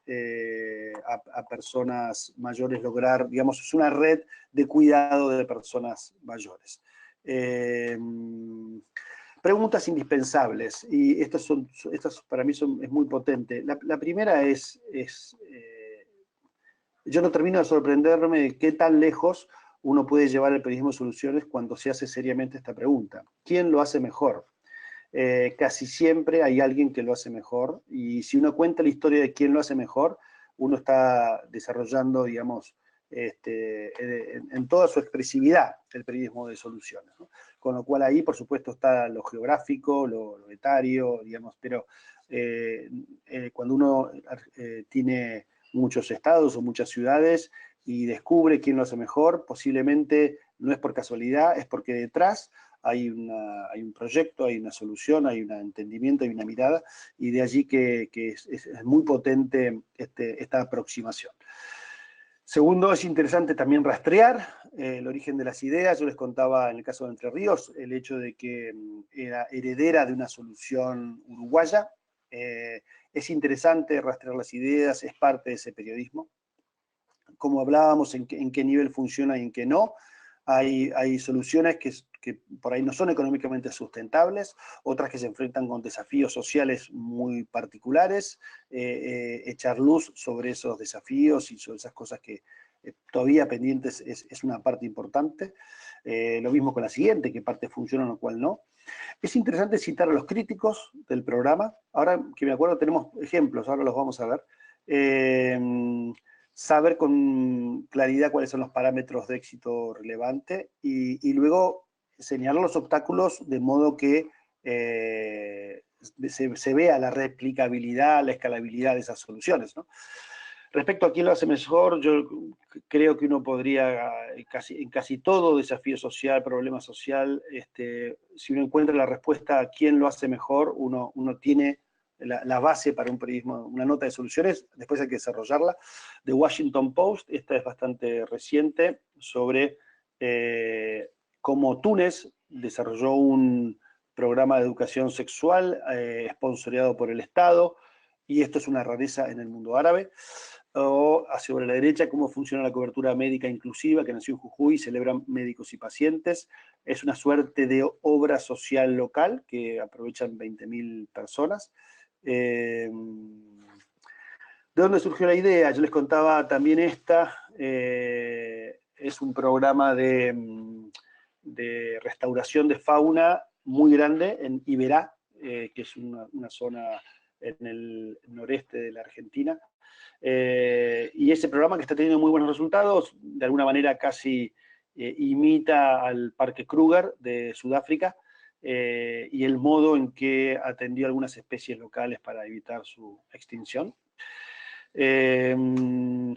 a personas mayores lograr, digamos, es una red de cuidado de personas mayores. Preguntas indispensables, y estas para mí es muy potente. La primera es yo no termino de sorprenderme de qué tan lejos uno puede llevar el periodismo de soluciones cuando se hace seriamente esta pregunta. ¿Quién lo hace mejor? Casi siempre hay alguien que lo hace mejor, y si uno cuenta la historia de quién lo hace mejor, uno está desarrollando, digamos, en toda su expresividad el periodismo de soluciones, ¿no? Con lo cual ahí, por supuesto, está lo geográfico, lo etario, digamos, pero cuando uno tiene muchos estados o muchas ciudades y descubre quién lo hace mejor, posiblemente no es por casualidad, es porque detrás hay un proyecto, hay una solución, hay un entendimiento, hay una mirada, y de allí que es muy potente esta aproximación. Segundo, es interesante también rastrear el origen de las ideas. Yo les contaba en el caso de Entre Ríos el hecho de que era heredera de una solución uruguaya. Es interesante rastrear las ideas, es parte de ese periodismo. Como hablábamos, en qué nivel funciona y en qué no. Hay soluciones que por ahí no son económicamente sustentables, otras que se enfrentan con desafíos sociales muy particulares, echar luz sobre esos desafíos y sobre esas cosas que todavía pendientes es una parte importante. Lo mismo con la siguiente, qué parte funciona o cuál no. Es interesante citar a los críticos del programa. Ahora que me acuerdo tenemos ejemplos, ahora los vamos a ver. Saber con claridad cuáles son los parámetros de éxito relevante y luego señalar los obstáculos de modo que se vea la replicabilidad, la escalabilidad de esas soluciones, ¿no? Respecto a quién lo hace mejor, yo creo que uno podría, en casi todo desafío social, problema social, si uno encuentra la respuesta a quién lo hace mejor, uno tiene la base para un periodismo, una nota de soluciones, después hay que desarrollarla. The Washington Post, esta es bastante reciente, sobre cómo Túnez desarrolló un programa de educación sexual sponsoreado por el Estado, y esto es una rareza en el mundo árabe. O sobre la derecha, cómo funciona la cobertura médica inclusiva, que nació en Jujuy, celebran médicos y pacientes. Es una suerte de obra social local que aprovechan 20.000 personas. ¿De dónde surgió la idea? Yo les contaba también esta. Es un programa de restauración de fauna muy grande en Iberá, que es una zona en el noreste de la Argentina. Y ese programa, que está teniendo muy buenos resultados, de alguna manera casi imita al Parque Kruger de Sudáfrica, y el modo en que atendió algunas especies locales para evitar su extinción. ¿Qué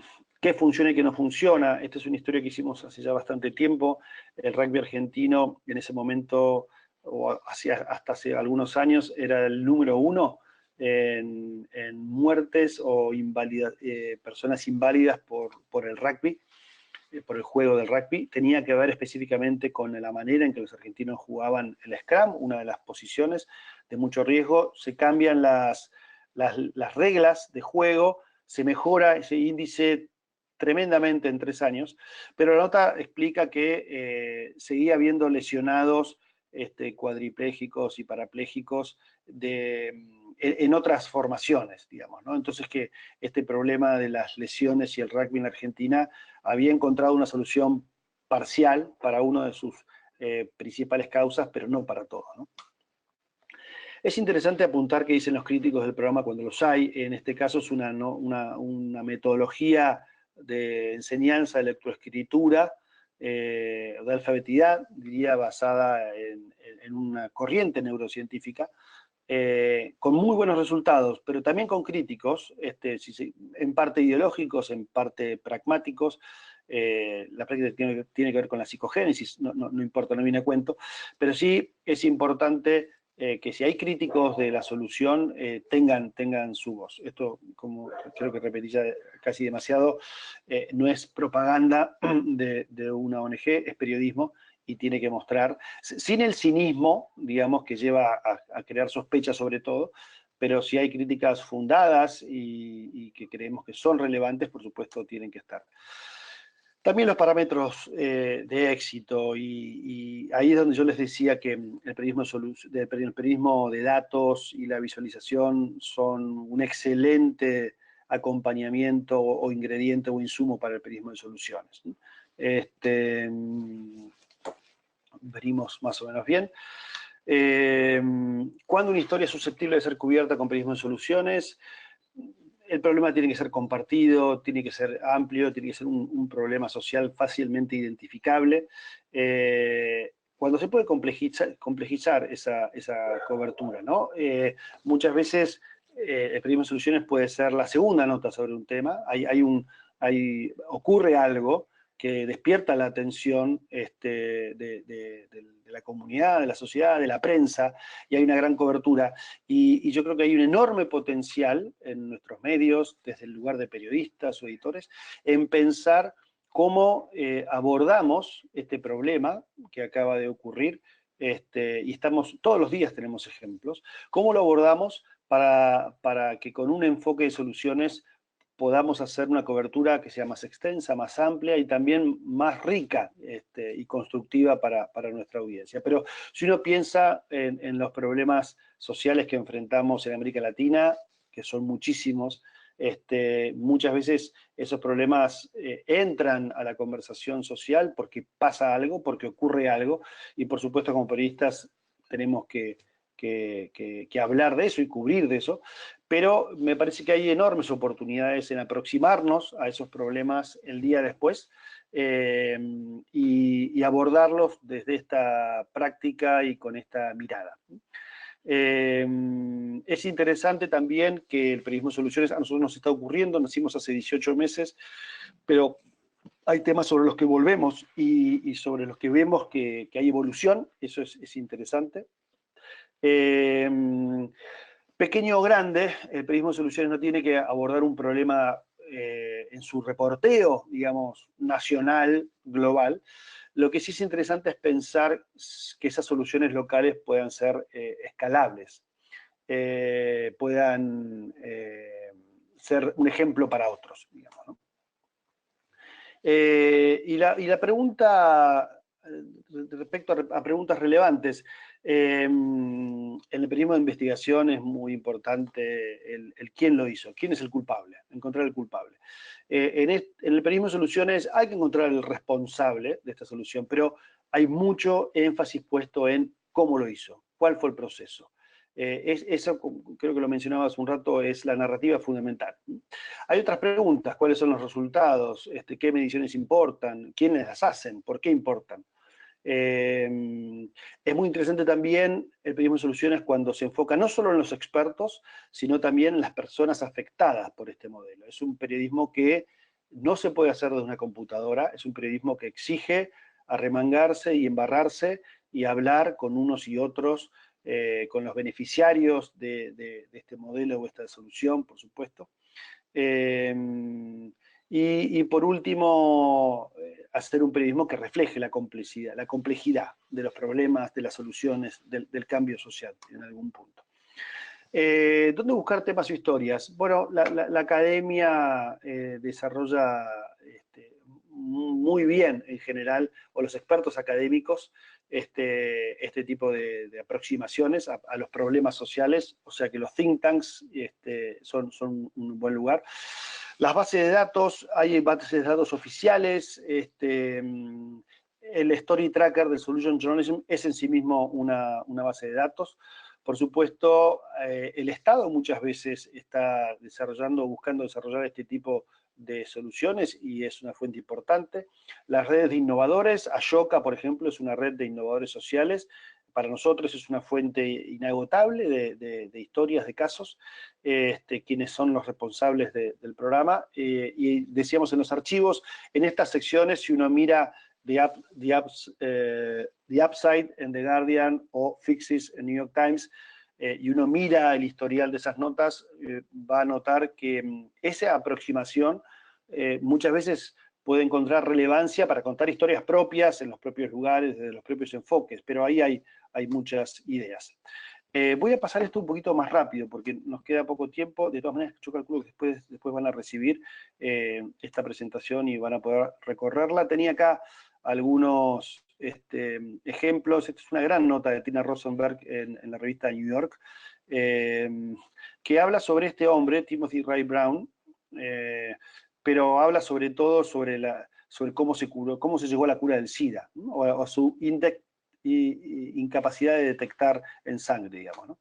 funciona y qué no funciona? Esta es una historia que hicimos hace ya bastante tiempo. El rugby argentino en ese momento, o hasta hace algunos años, era el número 1 en muertes o personas inválidas por el rugby, por el juego del rugby. Tenía que ver específicamente con la manera en que los argentinos jugaban el scrum, una de las posiciones de mucho riesgo. Se cambian las reglas de juego, se mejora ese índice tremendamente en 3 años, pero la nota explica que seguía habiendo lesionados cuadriplégicos y parapléjicos en otras formaciones, digamos, ¿no? Entonces que este problema de las lesiones y el rugby en la Argentina había encontrado una solución parcial para una de sus principales causas, pero no para todo, ¿no? Es interesante apuntar qué dicen los críticos del programa cuando los hay. En este caso es una metodología de enseñanza de lectoescritura, de alfabetidad, diría, basada en una corriente neurocientífica, con muy buenos resultados, pero también con críticos, en parte ideológicos, en parte pragmáticos. La práctica tiene que ver con la psicogénesis, no importa, no viene a cuento, pero sí es importante que si hay críticos de la solución, tengan su voz. Esto, como creo que repetí ya casi demasiado, no es propaganda de una ONG, es periodismo, y tiene que mostrar, sin el cinismo, digamos, que lleva a crear sospechas sobre todo, pero si hay críticas fundadas y que creemos que son relevantes, por supuesto tienen que estar. También los parámetros de éxito, y ahí es donde yo les decía que el periodismo de datos y la visualización son un excelente acompañamiento o ingrediente o insumo para el periodismo de soluciones. Venimos más o menos bien. ¿Cuándo una historia es susceptible de ser cubierta con periodismo de soluciones? El problema tiene que ser compartido, tiene que ser amplio, tiene que ser un problema social fácilmente identificable. Cuando se puede complejizar esa cobertura, ¿no? Muchas veces el periodismo de soluciones puede ser la segunda nota sobre un tema. Ocurre algo que despierta la atención de la comunidad, de la sociedad, de la prensa, y hay una gran cobertura. Y yo creo que hay un enorme potencial en nuestros medios, desde el lugar de periodistas o editores, en pensar cómo abordamos este problema que acaba de ocurrir, y todos los días tenemos ejemplos, cómo lo abordamos para que con un enfoque de soluciones podamos hacer una cobertura que sea más extensa, más amplia y también más rica y constructiva para nuestra audiencia. Pero si uno piensa en los problemas sociales que enfrentamos en América Latina, que son muchísimos, muchas veces esos problemas entran a la conversación social porque pasa algo, porque ocurre algo, y por supuesto como periodistas tenemos que hablar de eso y cubrir de eso, pero me parece que hay enormes oportunidades en aproximarnos a esos problemas el día después y abordarlos desde esta práctica y con esta mirada. Es interesante también que el periodismo de soluciones a nosotros nos está ocurriendo, nacimos hace 18 meses, pero hay temas sobre los que volvemos y sobre los que vemos que hay evolución, eso es interesante. Pequeño o grande, el periodismo de soluciones no tiene que abordar un problema en su reporteo, digamos, nacional, global. Lo que sí es interesante es pensar que esas soluciones locales puedan ser escalables, puedan ser un ejemplo para otros, digamos, ¿no? Y la pregunta, respecto a preguntas relevantes, en el periodismo de investigación es muy importante el quién lo hizo, quién es el culpable, encontrar el culpable. En el periodismo de soluciones hay que encontrar el responsable de esta solución, pero hay mucho énfasis puesto en cómo lo hizo, cuál fue el proceso. Eso, creo que lo mencionaba hace un rato, es la narrativa fundamental. Hay otras preguntas, ¿cuáles son los resultados? ¿Qué mediciones importan? ¿Quiénes las hacen? ¿Por qué importan? Es muy interesante también el periodismo de soluciones cuando se enfoca no solo en los expertos, sino también en las personas afectadas por este modelo. Es un periodismo que no se puede hacer desde una computadora, es un periodismo que exige arremangarse y embarrarse y hablar con unos y otros, con los beneficiarios de este modelo o esta solución, por supuesto. Y por último, hacer un periodismo que refleje la complejidad de los problemas, de las soluciones, del cambio social en algún punto. ¿Dónde buscar temas o historias? Bueno, la academia desarrolla muy bien en general, o los expertos académicos, este tipo de aproximaciones a los problemas sociales, o sea que los think tanks son un buen lugar. Las bases de datos, hay bases de datos oficiales, el Story Tracker del Solution Journalism es en sí mismo una base de datos. Por supuesto, el Estado muchas veces está buscando desarrollar este tipo de soluciones y es una fuente importante. Las redes de innovadores, Ashoka, por ejemplo, es una red de innovadores sociales. Para nosotros es una fuente inagotable de historias, de casos, quienes son los responsables del programa. Y decíamos en los archivos, en estas secciones, si uno mira The Upside en The Guardian o Fixes en New York Times, y uno mira el historial de esas notas, va a notar que esa aproximación muchas veces puede encontrar relevancia para contar historias propias en los propios lugares, desde los propios enfoques, pero ahí hay muchas ideas. Voy a pasar esto un poquito más rápido porque nos queda poco tiempo. De todas maneras, yo calculo que después van a recibir esta presentación y van a poder recorrerla. Tenía acá algunos ejemplos. Esta es una gran nota de Tina Rosenberg en la revista New York, que habla sobre este hombre, Timothy Ray Brown, pero habla sobre todo sobre cómo se curó, cómo se llegó a la cura del SIDA, ¿no? o a su incapacidad de detectar en sangre, digamos, ¿no?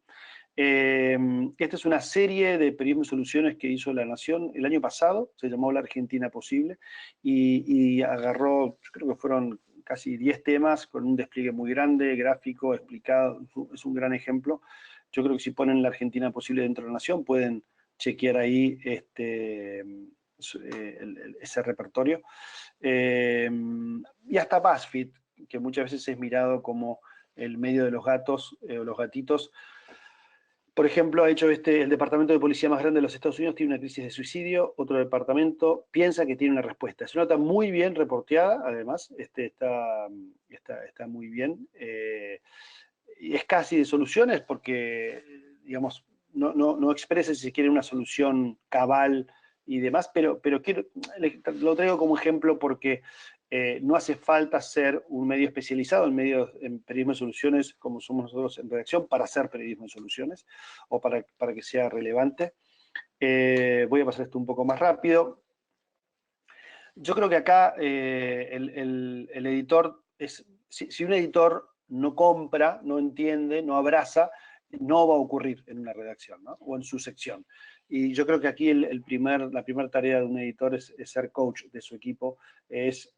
Esta es una serie de periodismo y soluciones que hizo La Nación el año pasado, se llamó La Argentina Posible, y agarró, yo creo que fueron casi 10 temas con un despliegue muy grande, gráfico, explicado, es un gran ejemplo. Yo creo que si ponen La Argentina Posible dentro de La Nación pueden chequear ahí ese repertorio. Y hasta BuzzFeed, que muchas veces es mirado como el medio de los gatos o los gatitos. Por ejemplo, ha hecho el departamento de policía más grande de los Estados Unidos tiene una crisis de suicidio, otro departamento piensa que tiene una respuesta. Es una nota muy bien reporteada, además, está muy bien. Y es casi de soluciones porque, digamos, no expresa si se quiere una solución cabal y demás, pero lo traigo como ejemplo porque no hace falta ser un medio especializado en periodismo de soluciones, como somos nosotros en redacción, para hacer periodismo de soluciones o para que sea relevante. Voy a pasar esto un poco más rápido. Yo creo que acá el editor, si un editor no compra, no entiende, no abraza, no va a ocurrir en una redacción, ¿no? O en su sección. Y yo creo que aquí la primera tarea de un editor es ser coach de su equipo, es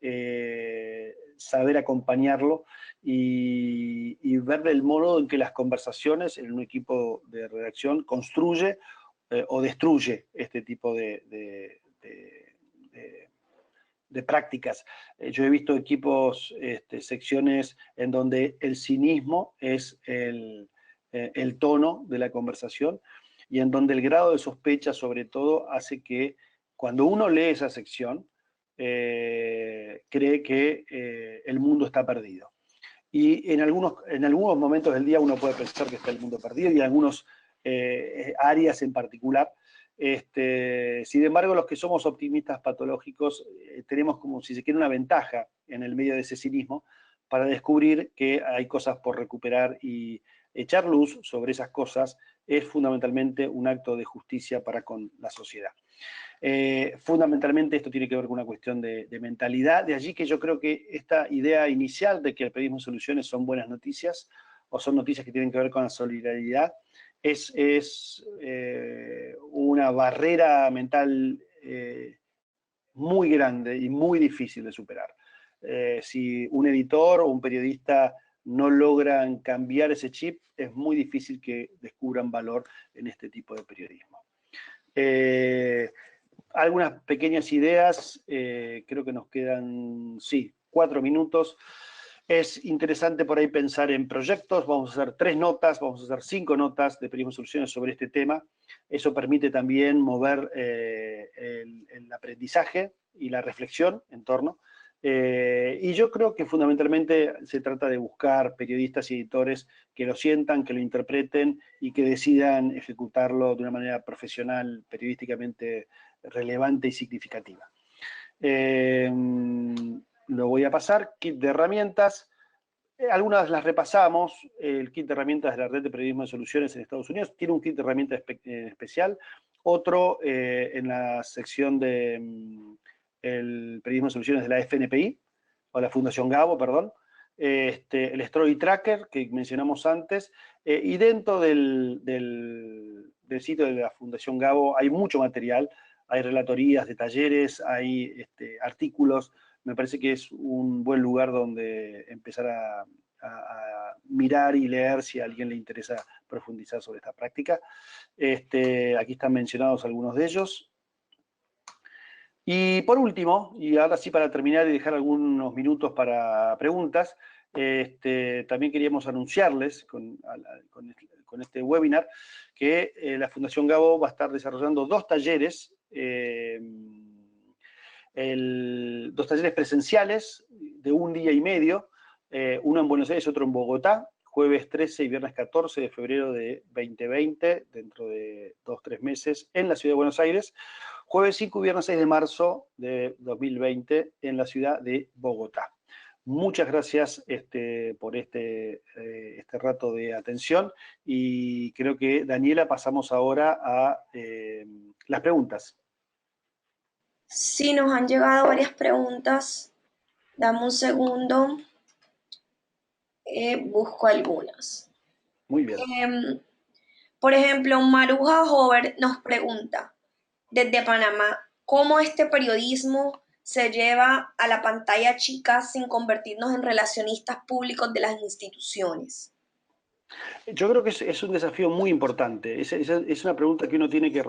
saber acompañarlo y ver el modo en que las conversaciones en un equipo de redacción construye o destruye este tipo de prácticas. Yo he visto equipos, secciones en donde el cinismo es el tono de la conversación y en donde el grado de sospecha, sobre todo, hace que cuando uno lee esa sección, cree que el mundo está perdido. Y en algunos momentos del día uno puede pensar que está el mundo perdido y en algunas áreas en particular. Sin embargo, los que somos optimistas patológicos tenemos como si se quiere una ventaja en el medio de ese cinismo para descubrir que hay cosas por recuperar y echar luz sobre esas cosas es fundamentalmente un acto de justicia para con la sociedad. Fundamentalmente esto tiene que ver con una cuestión de mentalidad, de allí que yo creo que esta idea inicial de que el periodismo de soluciones son buenas noticias o son noticias que tienen que ver con la solidaridad es una barrera mental muy grande y muy difícil de superar. Si un editor o un periodista no logran cambiar ese chip, es muy difícil que descubran valor en este tipo de periodismo. Algunas pequeñas ideas, creo que nos quedan, sí, 4 minutos. Es interesante por ahí pensar en proyectos, vamos a hacer 3 notas, vamos a hacer 5 notas de periodismo de soluciones sobre este tema. Eso permite también mover el aprendizaje y la reflexión en torno. Y yo creo que fundamentalmente se trata de buscar periodistas y editores que lo sientan, que lo interpreten y que decidan ejecutarlo de una manera profesional, periodísticamente relevante y significativa. Lo voy a pasar, kit de herramientas. Algunas las repasamos, el kit de herramientas de la Red de Periodismo de Soluciones en Estados Unidos tiene un kit de herramientas especial, otro en la sección de el Periodismo de Soluciones de la FNPI, o la Fundación Gabo, perdón, el Story Tracker que mencionamos antes, y dentro del sitio de la Fundación Gabo hay mucho material, hay relatorías de talleres, hay artículos. Me parece que es un buen lugar donde empezar a mirar y leer si a alguien le interesa profundizar sobre esta práctica. Aquí están mencionados algunos de ellos. Y por último, y ahora sí para terminar y dejar algunos minutos para preguntas, también queríamos anunciarles con este webinar que la Fundación Gabo va a estar desarrollando 2 talleres, 2 talleres presenciales de 1 día y medio, uno en Buenos Aires y otro en Bogotá, jueves 13 y viernes 14 de febrero de 2020, dentro de 2-3 meses, en la ciudad de Buenos Aires, jueves 5 y viernes 6 de marzo de 2020 en la ciudad de Bogotá. Muchas gracias por este rato de atención y creo que, Daniela, pasamos ahora a las preguntas. Sí, nos han llegado varias preguntas. Dame un segundo. Busco algunas. Muy bien. Por ejemplo, Maruja Hover nos pregunta desde Panamá, ¿cómo este periodismo se lleva a la pantalla chica sin convertirnos en relacionistas públicos de las instituciones? Yo creo que es un desafío muy importante. Es una pregunta que uno tiene que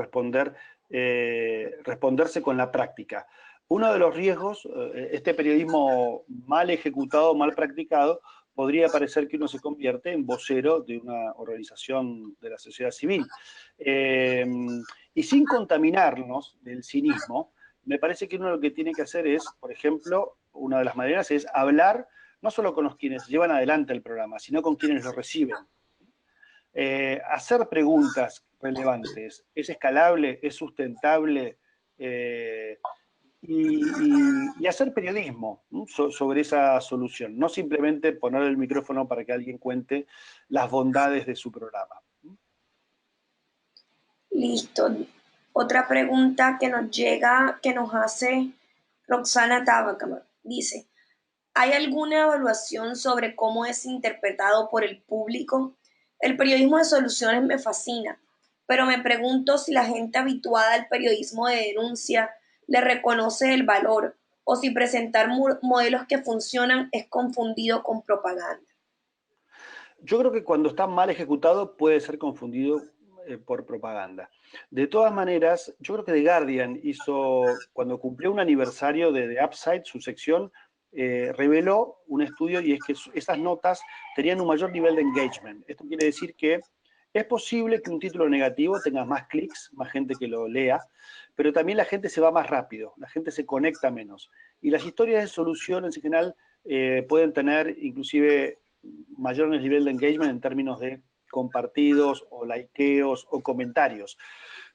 responderse con la práctica. Uno de los riesgos, este periodismo mal ejecutado, mal practicado, podría parecer que uno se convierte en vocero de una organización de la sociedad civil. Y sin contaminarnos del cinismo, me parece que uno lo que tiene que hacer es, por ejemplo, una de las maneras es hablar no solo con los quienes llevan adelante el programa, sino con quienes lo reciben. Hacer preguntas relevantes. ¿Es escalable? ¿Es sustentable? y hacer periodismo, ¿no? Sobre esa solución, no simplemente poner el micrófono para que alguien cuente las bondades de su programa. Listo. Otra pregunta que nos llega, que nos hace Roxana Tabacama. Dice, ¿hay alguna evaluación sobre cómo es interpretado por el público? El periodismo de soluciones me fascina, pero me pregunto si la gente habituada al periodismo de denuncia le reconoce el valor o si presentar modelos que funcionan es confundido con propaganda. Yo creo que cuando está mal ejecutado puede ser confundido por propaganda. De todas maneras, yo creo que The Guardian hizo, cuando cumplió un aniversario de The Upside, su sección, reveló un estudio y es que esas notas tenían un mayor nivel de engagement. Esto quiere decir que es posible que un título negativo tenga más clics, más gente que lo lea, pero también la gente se va más rápido, la gente se conecta menos. Y las historias de soluciones en general pueden tener inclusive mayor nivel de engagement en términos de compartidos o likeos o comentarios.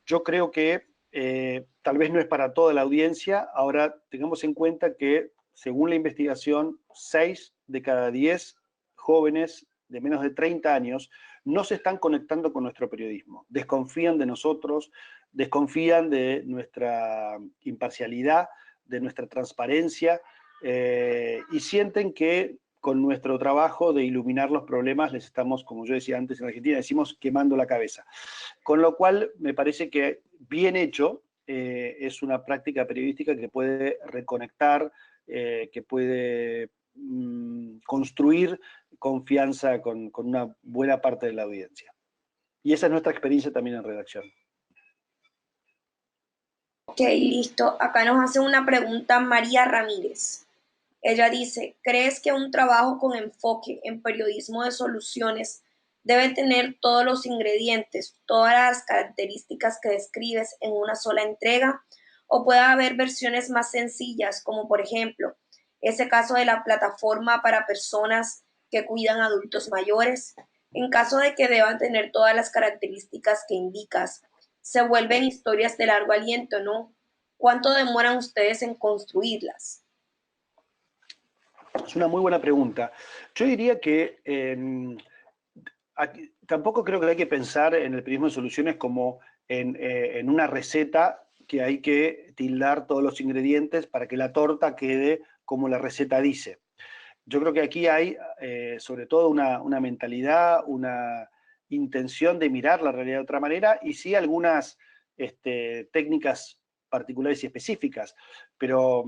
Yo creo que tal vez no es para toda la audiencia. Ahora tengamos en cuenta que, según la investigación, 6 de cada 10 jóvenes de menos de 30 años no se están conectando con nuestro periodismo. Desconfían de nosotros, desconfían de nuestra imparcialidad, de nuestra transparencia, y sienten que con nuestro trabajo de iluminar los problemas les estamos, como yo decía antes en Argentina, decimos quemando la cabeza. Con lo cual, me parece que bien hecho es una práctica periodística que puede reconectar, que puede construir confianza con una buena parte de la audiencia. Y esa es nuestra experiencia también en redacción. Ok, listo. Acá nos hace una pregunta María Ramírez. Ella dice, ¿crees que un trabajo con enfoque en periodismo de soluciones debe tener todos los ingredientes, todas las características que describes en una sola entrega? ¿O puede haber versiones más sencillas, como por ejemplo, ese caso de la plataforma para personas que cuidan adultos mayores? En caso de que deban tener todas las características que indicas, se vuelven historias de largo aliento, ¿no? ¿Cuánto demoran ustedes en construirlas? Es una muy buena pregunta. Yo diría que tampoco creo que hay que pensar en el periodismo de soluciones como en una receta que hay que tildar todos los ingredientes para que la torta quede como la receta dice. Yo creo que aquí hay sobre todo una mentalidad, una intención de mirar la realidad de otra manera y sí algunas técnicas particulares y específicas, pero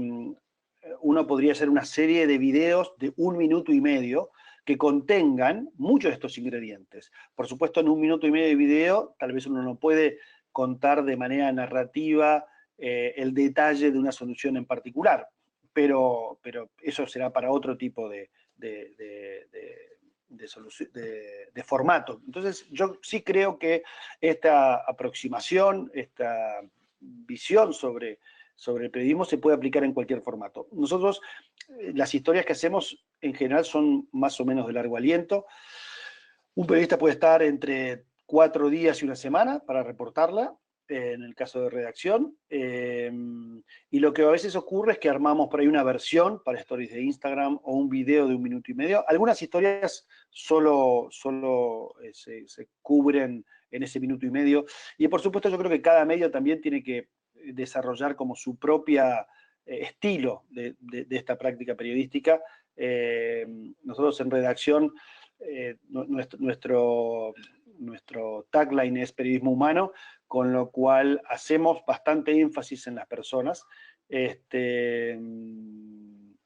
uno podría hacer una serie de videos de 1 minuto y medio que contengan muchos de estos ingredientes. Por supuesto, en 1 minuto y medio de video, tal vez uno no puede contar de manera narrativa el detalle de una solución en particular, pero eso será para otro tipo de formato. Entonces, yo sí creo que esta aproximación, esta visión sobre el periodismo se puede aplicar en cualquier formato. Nosotros, las historias que hacemos en general son más o menos de largo aliento. Un periodista puede estar entre 4 días y una semana para reportarla, en el caso de redacción, y lo que a veces ocurre es que armamos por ahí una versión para stories de Instagram o un video de 1 minuto y medio. Algunas historias solo se cubren en ese minuto y medio, y por supuesto yo creo que cada medio también tiene que desarrollar como su propia estilo de esta práctica periodística. Nosotros en redacción, nuestro tagline es periodismo humano, con lo cual hacemos bastante énfasis en las personas.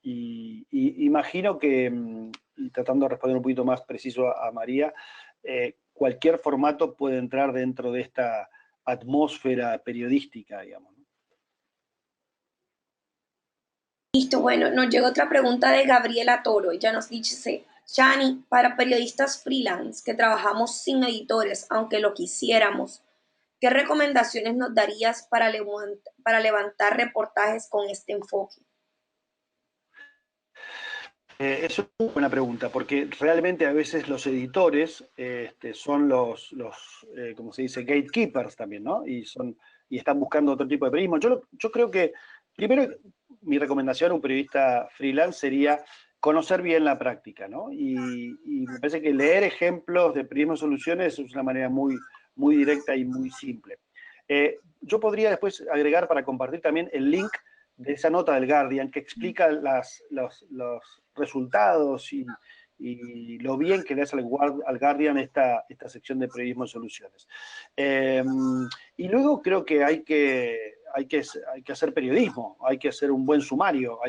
Y imagino que, y tratando de responder un poquito más preciso a María, cualquier formato puede entrar dentro de esta atmósfera periodística, digamos. Listo, bueno, nos llega otra pregunta de Gabriela Toro. Ella nos dice, Shani, para periodistas freelance que trabajamos sin editores, aunque lo quisiéramos, ¿qué recomendaciones nos darías para levantar reportajes con este enfoque? Es una buena pregunta, porque realmente a veces los editores son como se dice, gatekeepers también, ¿no? Y están buscando otro tipo de periodismo. Yo creo que, primero, mi recomendación a un periodista freelance sería conocer bien la práctica, ¿no? Y me parece que leer ejemplos de periodismo de soluciones es una manera muy directa y muy simple. Yo podría después agregar para compartir también el link de esa nota del Guardian que explica los resultados y lo bien que le hace al Guardian esta sección de periodismo de soluciones. Y luego creo que hay que hacer periodismo, hay que hacer un buen sumario,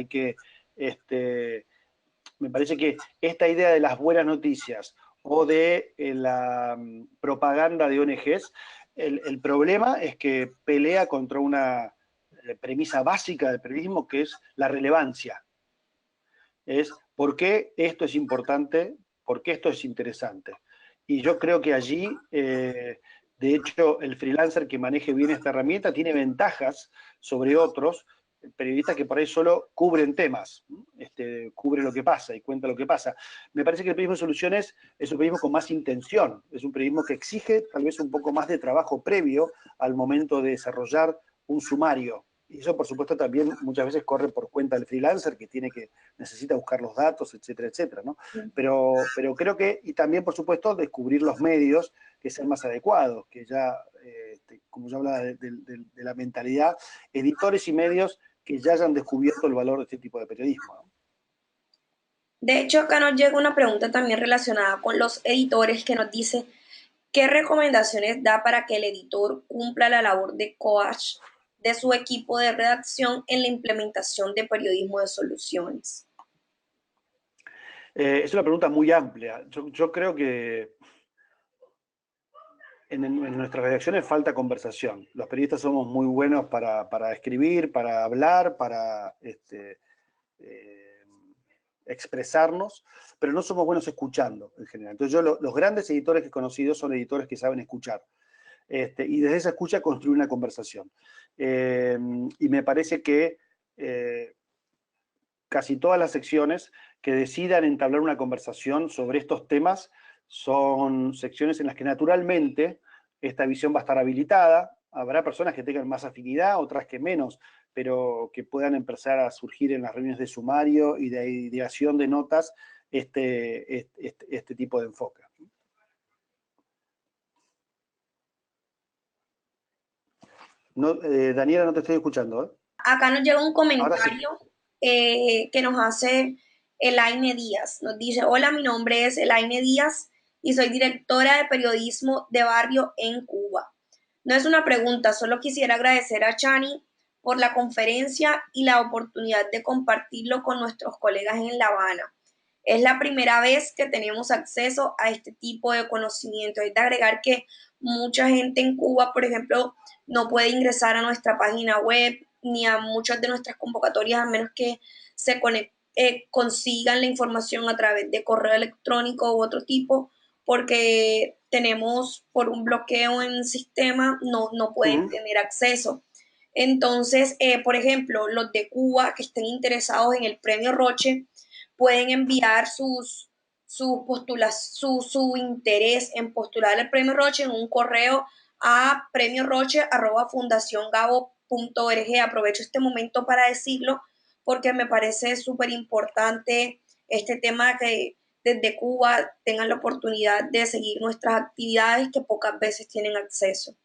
me parece que esta idea de las buenas noticias o de la propaganda de ONGs, el problema es que pelea contra una premisa básica del periodismo, que es la relevancia. Es por qué esto es importante, por qué esto es interesante. Y yo creo que allí, de hecho, el freelancer que maneje bien esta herramienta tiene ventajas sobre otros periodistas que por ahí solo cubren temas, cubre lo que pasa y cuenta lo que pasa. Me parece que el periodismo de soluciones es un periodismo con más intención, es un periodismo que exige tal vez un poco más de trabajo previo al momento de desarrollar un sumario. Y eso, por supuesto, también muchas veces corre por cuenta del freelancer que necesita buscar los datos, etcétera, etcétera, ¿no? Pero creo que, y también, por supuesto, descubrir los medios que sean más adecuados, que ya, como ya hablaba de la mentalidad, editores y medios que ya hayan descubierto el valor de este tipo de periodismo, ¿no? De hecho, acá nos llega una pregunta también relacionada con los editores que nos dice, ¿qué recomendaciones da para que el editor cumpla la labor de coach de su equipo de redacción en la implementación de periodismo de soluciones? Es una pregunta muy amplia. Yo creo que en nuestras redacciones falta conversación. Los periodistas somos muy buenos para escribir, para hablar, para eh, expresarnos, pero no somos buenos escuchando en general. Entonces los grandes editores que he conocido son editores que saben escuchar. Y desde esa escucha construir una conversación. Y me parece que casi todas las secciones que decidan entablar una conversación sobre estos temas son secciones en las que naturalmente esta visión va a estar habilitada. Habrá personas que tengan más afinidad, otras que menos, pero que puedan empezar a surgir en las reuniones de sumario y de ideación de notas este tipo de enfoque. No, Daniela, no te estoy escuchando, ¿eh? Acá nos llega un Ahora sí. comentario que nos hace Elaine Díaz. Nos dice, hola, mi nombre es Elaine Díaz y soy directora de periodismo de barrio en Cuba. No es una pregunta, solo quisiera agradecer a Chani por la conferencia y la oportunidad de compartirlo con nuestros colegas en La Habana. Es la primera vez que tenemos acceso a este tipo de conocimiento. Es de agregar que mucha gente en Cuba, por ejemplo, no puede ingresar a nuestra página web ni a muchas de nuestras convocatorias a menos que se consigan la información a través de correo electrónico u otro tipo, porque tenemos por un bloqueo en el sistema, no pueden tener acceso. Entonces, por ejemplo, los de Cuba que estén interesados en el premio Roche pueden enviar su interés en postular el premio Roche en un correo a premioroche@fundaciongabo.org. Aprovecho este momento para decirlo porque me parece súper importante este tema que desde Cuba tengan la oportunidad de seguir nuestras actividades que pocas veces tienen acceso.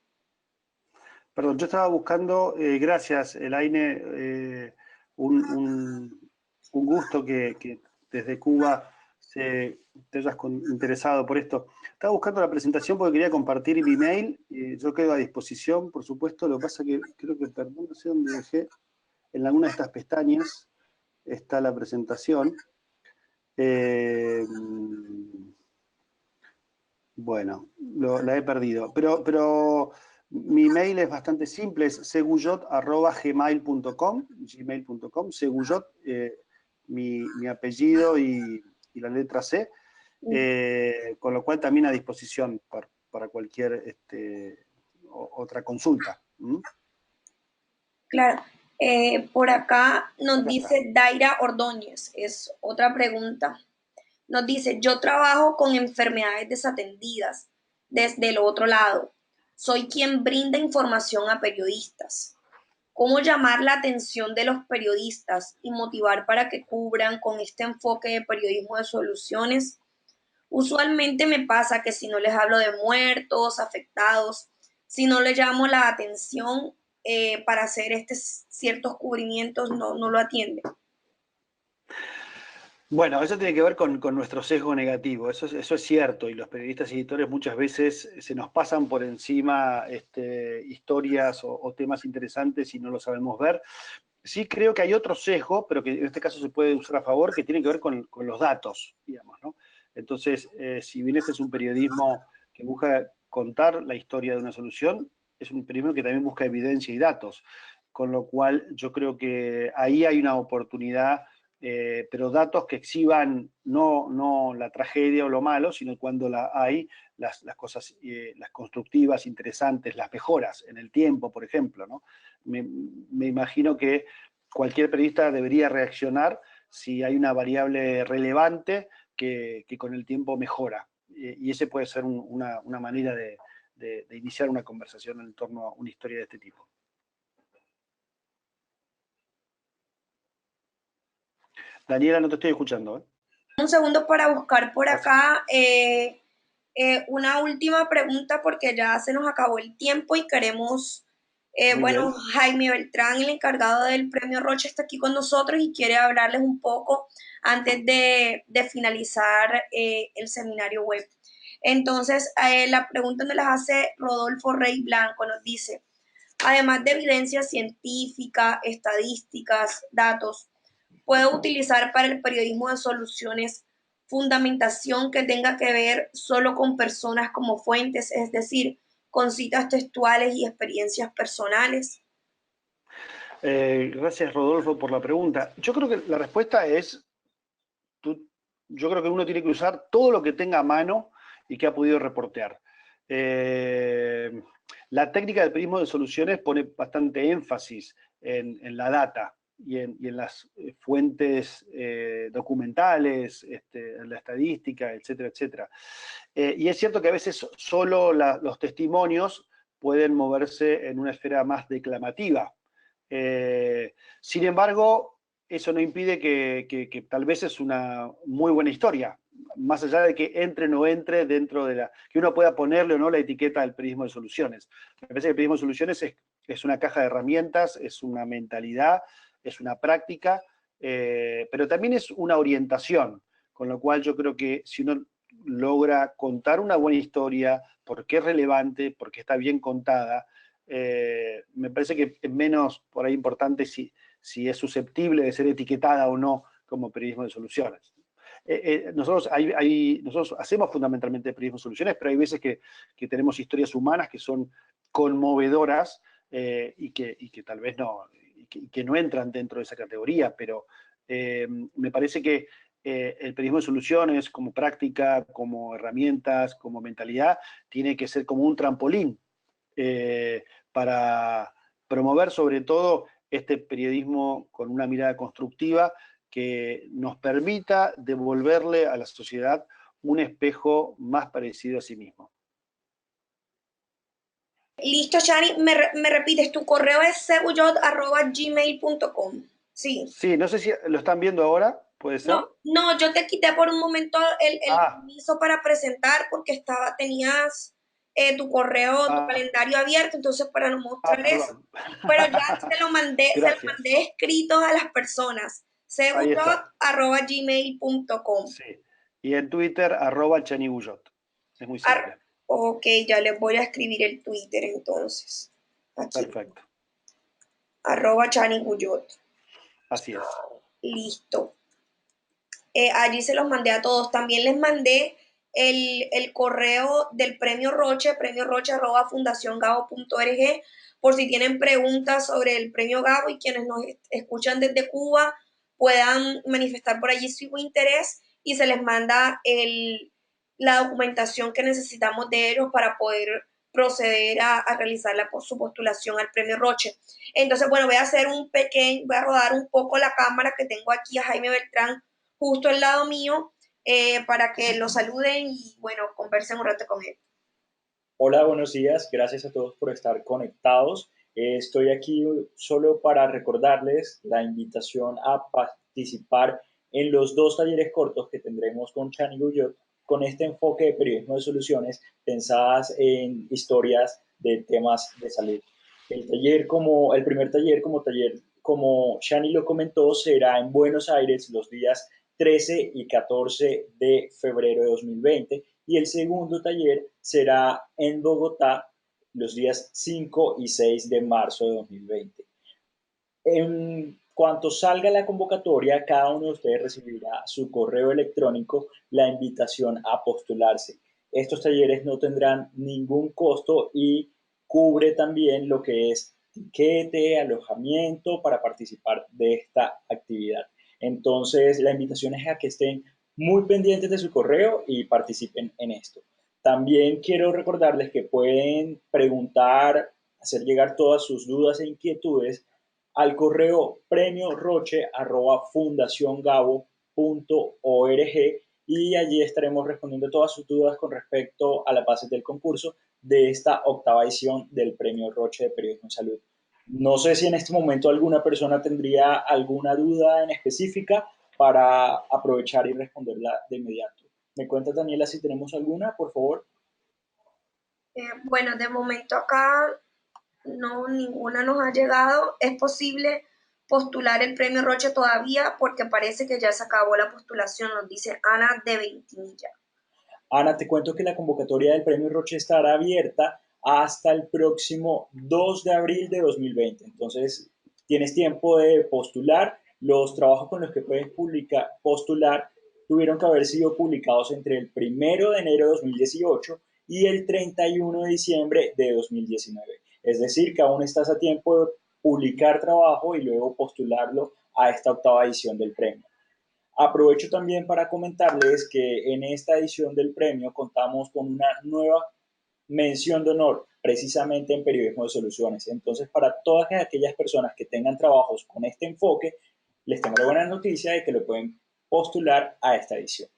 Perdón, yo estaba buscando, gracias, Elaine, un gusto que desde Cuba te hayas interesado por esto. Estaba buscando la presentación porque quería compartir mi mail, yo quedo a disposición, por supuesto, lo que pasa que creo que, perdón, no sé dónde dejé, en alguna de estas pestañas está la presentación. Bueno, la he perdido, pero mi mail es bastante simple, es segullot@gmail.com, segullot, mi apellido y la letra C, con lo cual también a disposición para cualquier otra consulta. ¿Mm? Claro. Por acá nos Acá está. dice Daira Ordóñez, es otra pregunta. Nos dice, yo trabajo con enfermedades desatendidas desde el otro lado. Soy quien brinda información a periodistas. ¿Cómo llamar la atención de los periodistas y motivar para que cubran con este enfoque de periodismo de soluciones? Usualmente me pasa que si no les hablo de muertos, afectados, si no les llamo la atención para hacer ciertos cubrimientos, no lo atienden. Bueno, eso tiene que ver con nuestro sesgo negativo, eso es cierto, y los periodistas y editores muchas veces se nos pasan por encima historias o temas interesantes y no lo sabemos ver. Sí creo que hay otro sesgo, pero que en este caso se puede usar a favor, que tiene que ver con los datos, digamos, ¿no? Entonces, si bien este es un periodismo que busca contar la historia de una solución, es un periodismo que también busca evidencia y datos, con lo cual yo creo que ahí hay una oportunidad, pero datos que exhiban no la tragedia o lo malo, sino cuando hay las cosas las constructivas, interesantes, las mejoras en el tiempo, por ejemplo, ¿no? Me imagino que cualquier periodista debería reaccionar si hay una variable relevante que con el tiempo mejora. Y ese puede ser una manera de iniciar una conversación en torno a una historia de este tipo. Daniela, no te estoy escuchando, ¿eh? Un segundo para buscar por Gracias. acá una última pregunta porque ya se nos acabó el tiempo y queremos, Muy bueno, bien. Jaime Beltrán, el encargado del premio Roche, está aquí con nosotros y quiere hablarles un poco antes de finalizar el seminario web. Entonces, la pregunta nos la hace Rodolfo Rey Blanco, nos dice, además de evidencia científica, estadísticas, datos, puedo utilizar para el periodismo de soluciones fundamentación que tenga que ver solo con personas como fuentes, es decir, con citas textuales y experiencias personales. Gracias, Rodolfo, por la pregunta. Yo creo que la respuesta es, tú, yo creo que uno tiene que usar todo lo que tenga a mano y que ha podido reportear. Eh, la técnica del periodismo de soluciones pone bastante énfasis en la data y en las fuentes documentales, en la estadística, etcétera, etcétera. Y es cierto que a veces solo los testimonios pueden moverse en una esfera más declamativa. Sin embargo, eso no impide que tal vez es una muy buena historia, más allá de que entre o no entre dentro de que uno pueda ponerle o no la etiqueta del periodismo de soluciones. Me parece que el periodismo de soluciones es una caja de herramientas, es una mentalidad, es una práctica, pero también es una orientación, con lo cual yo creo que si uno logra contar una buena historia, porque es relevante, porque está bien contada, me parece que es menos por ahí importante si es susceptible de ser etiquetada o no como periodismo de soluciones. Nosotros hacemos fundamentalmente periodismo de soluciones, pero hay veces que tenemos historias humanas que son conmovedoras y que tal vez no, que no entran dentro de esa categoría, pero me parece que el periodismo de soluciones como práctica, como herramientas, como mentalidad, tiene que ser como un trampolín para promover sobre todo este periodismo con una mirada constructiva que nos permita devolverle a la sociedad un espejo más parecido a sí mismo. Listo, Shani, me repites, tu correo es segullot@gmail.com. Sí. Sí, no sé si lo están viendo ahora, puede ser. No, yo te quité por un momento el Ah, permiso para presentar porque tenías tu correo, tu ah, calendario abierto, entonces para no mostrar eso. perdón. Pero ya se lo Gracias. mandé escrito a las personas. Ahí está. segurot@gmail.com. Sí. Y en Twitter, @chaniguyot. Es muy Ar- simple. ok, ya les voy a escribir el Twitter entonces. Aquí, Perfecto. @chaniguyot. Así es. Listo. Allí se los mandé a todos. También les mandé el correo del premio Roche @fundaciongabo.org, por si tienen preguntas sobre el premio Gabo y quienes nos escuchan desde Cuba puedan manifestar por allí su interés y se les manda la documentación que necesitamos de ellos para poder proceder a realizar su postulación al premio Roche. Entonces, bueno, voy a rodar un poco la cámara que tengo aquí a Jaime Beltrán justo al lado mío para que lo saluden y, bueno, conversen un rato con él. Hola, buenos días. Gracias a todos por estar conectados. Estoy aquí solo para recordarles la invitación a participar en los dos talleres cortos que tendremos con Chani Guyot con este enfoque de periodismo de soluciones pensadas en historias de temas de salud. El primer taller, como Chani lo comentó, será en Buenos Aires los días 13 y 14 de febrero de 2020 y el segundo taller será en Bogotá los días 5 y 6 de marzo de 2020. En cuanto salga la convocatoria, cada uno de ustedes recibirá su correo electrónico, la invitación a postularse. Estos talleres no tendrán ningún costo y cubre también lo que es tiquete, alojamiento para participar de esta actividad. Entonces, la invitación es a que estén muy pendientes de su correo y participen en esto. También quiero recordarles que pueden preguntar, hacer llegar todas sus dudas e inquietudes al correo premioroche@fundaciongabo.org y allí estaremos respondiendo todas sus dudas con respecto a las bases del concurso de esta octava edición del Premio Roche de Periodismo en Salud. No sé si en este momento alguna persona tendría alguna duda en específica para aprovechar y responderla de inmediato. ¿Me cuenta, Daniela, si tenemos alguna, por favor? Bueno, de momento acá no, ninguna nos ha llegado. Es posible postular el premio Roche todavía porque parece que ya se acabó la postulación, nos dice Ana de Ventimilla. Ana, te cuento que la convocatoria del Premio Roche estará abierta hasta el próximo 2 de abril de 2020. Entonces, tienes tiempo de postular. Los trabajos con los que puedes postular tuvieron que haber sido publicados entre el 1 de enero de 2018 y el 31 de diciembre de 2019. Es decir, que aún estás a tiempo de publicar trabajo y luego postularlo a esta octava edición del premio. Aprovecho también para comentarles que en esta edición del premio contamos con una nueva mención de honor precisamente en periodismo de soluciones. Entonces, para todas aquellas personas que tengan trabajos con este enfoque, les tengo la buena noticia de que lo pueden postular a esta edición.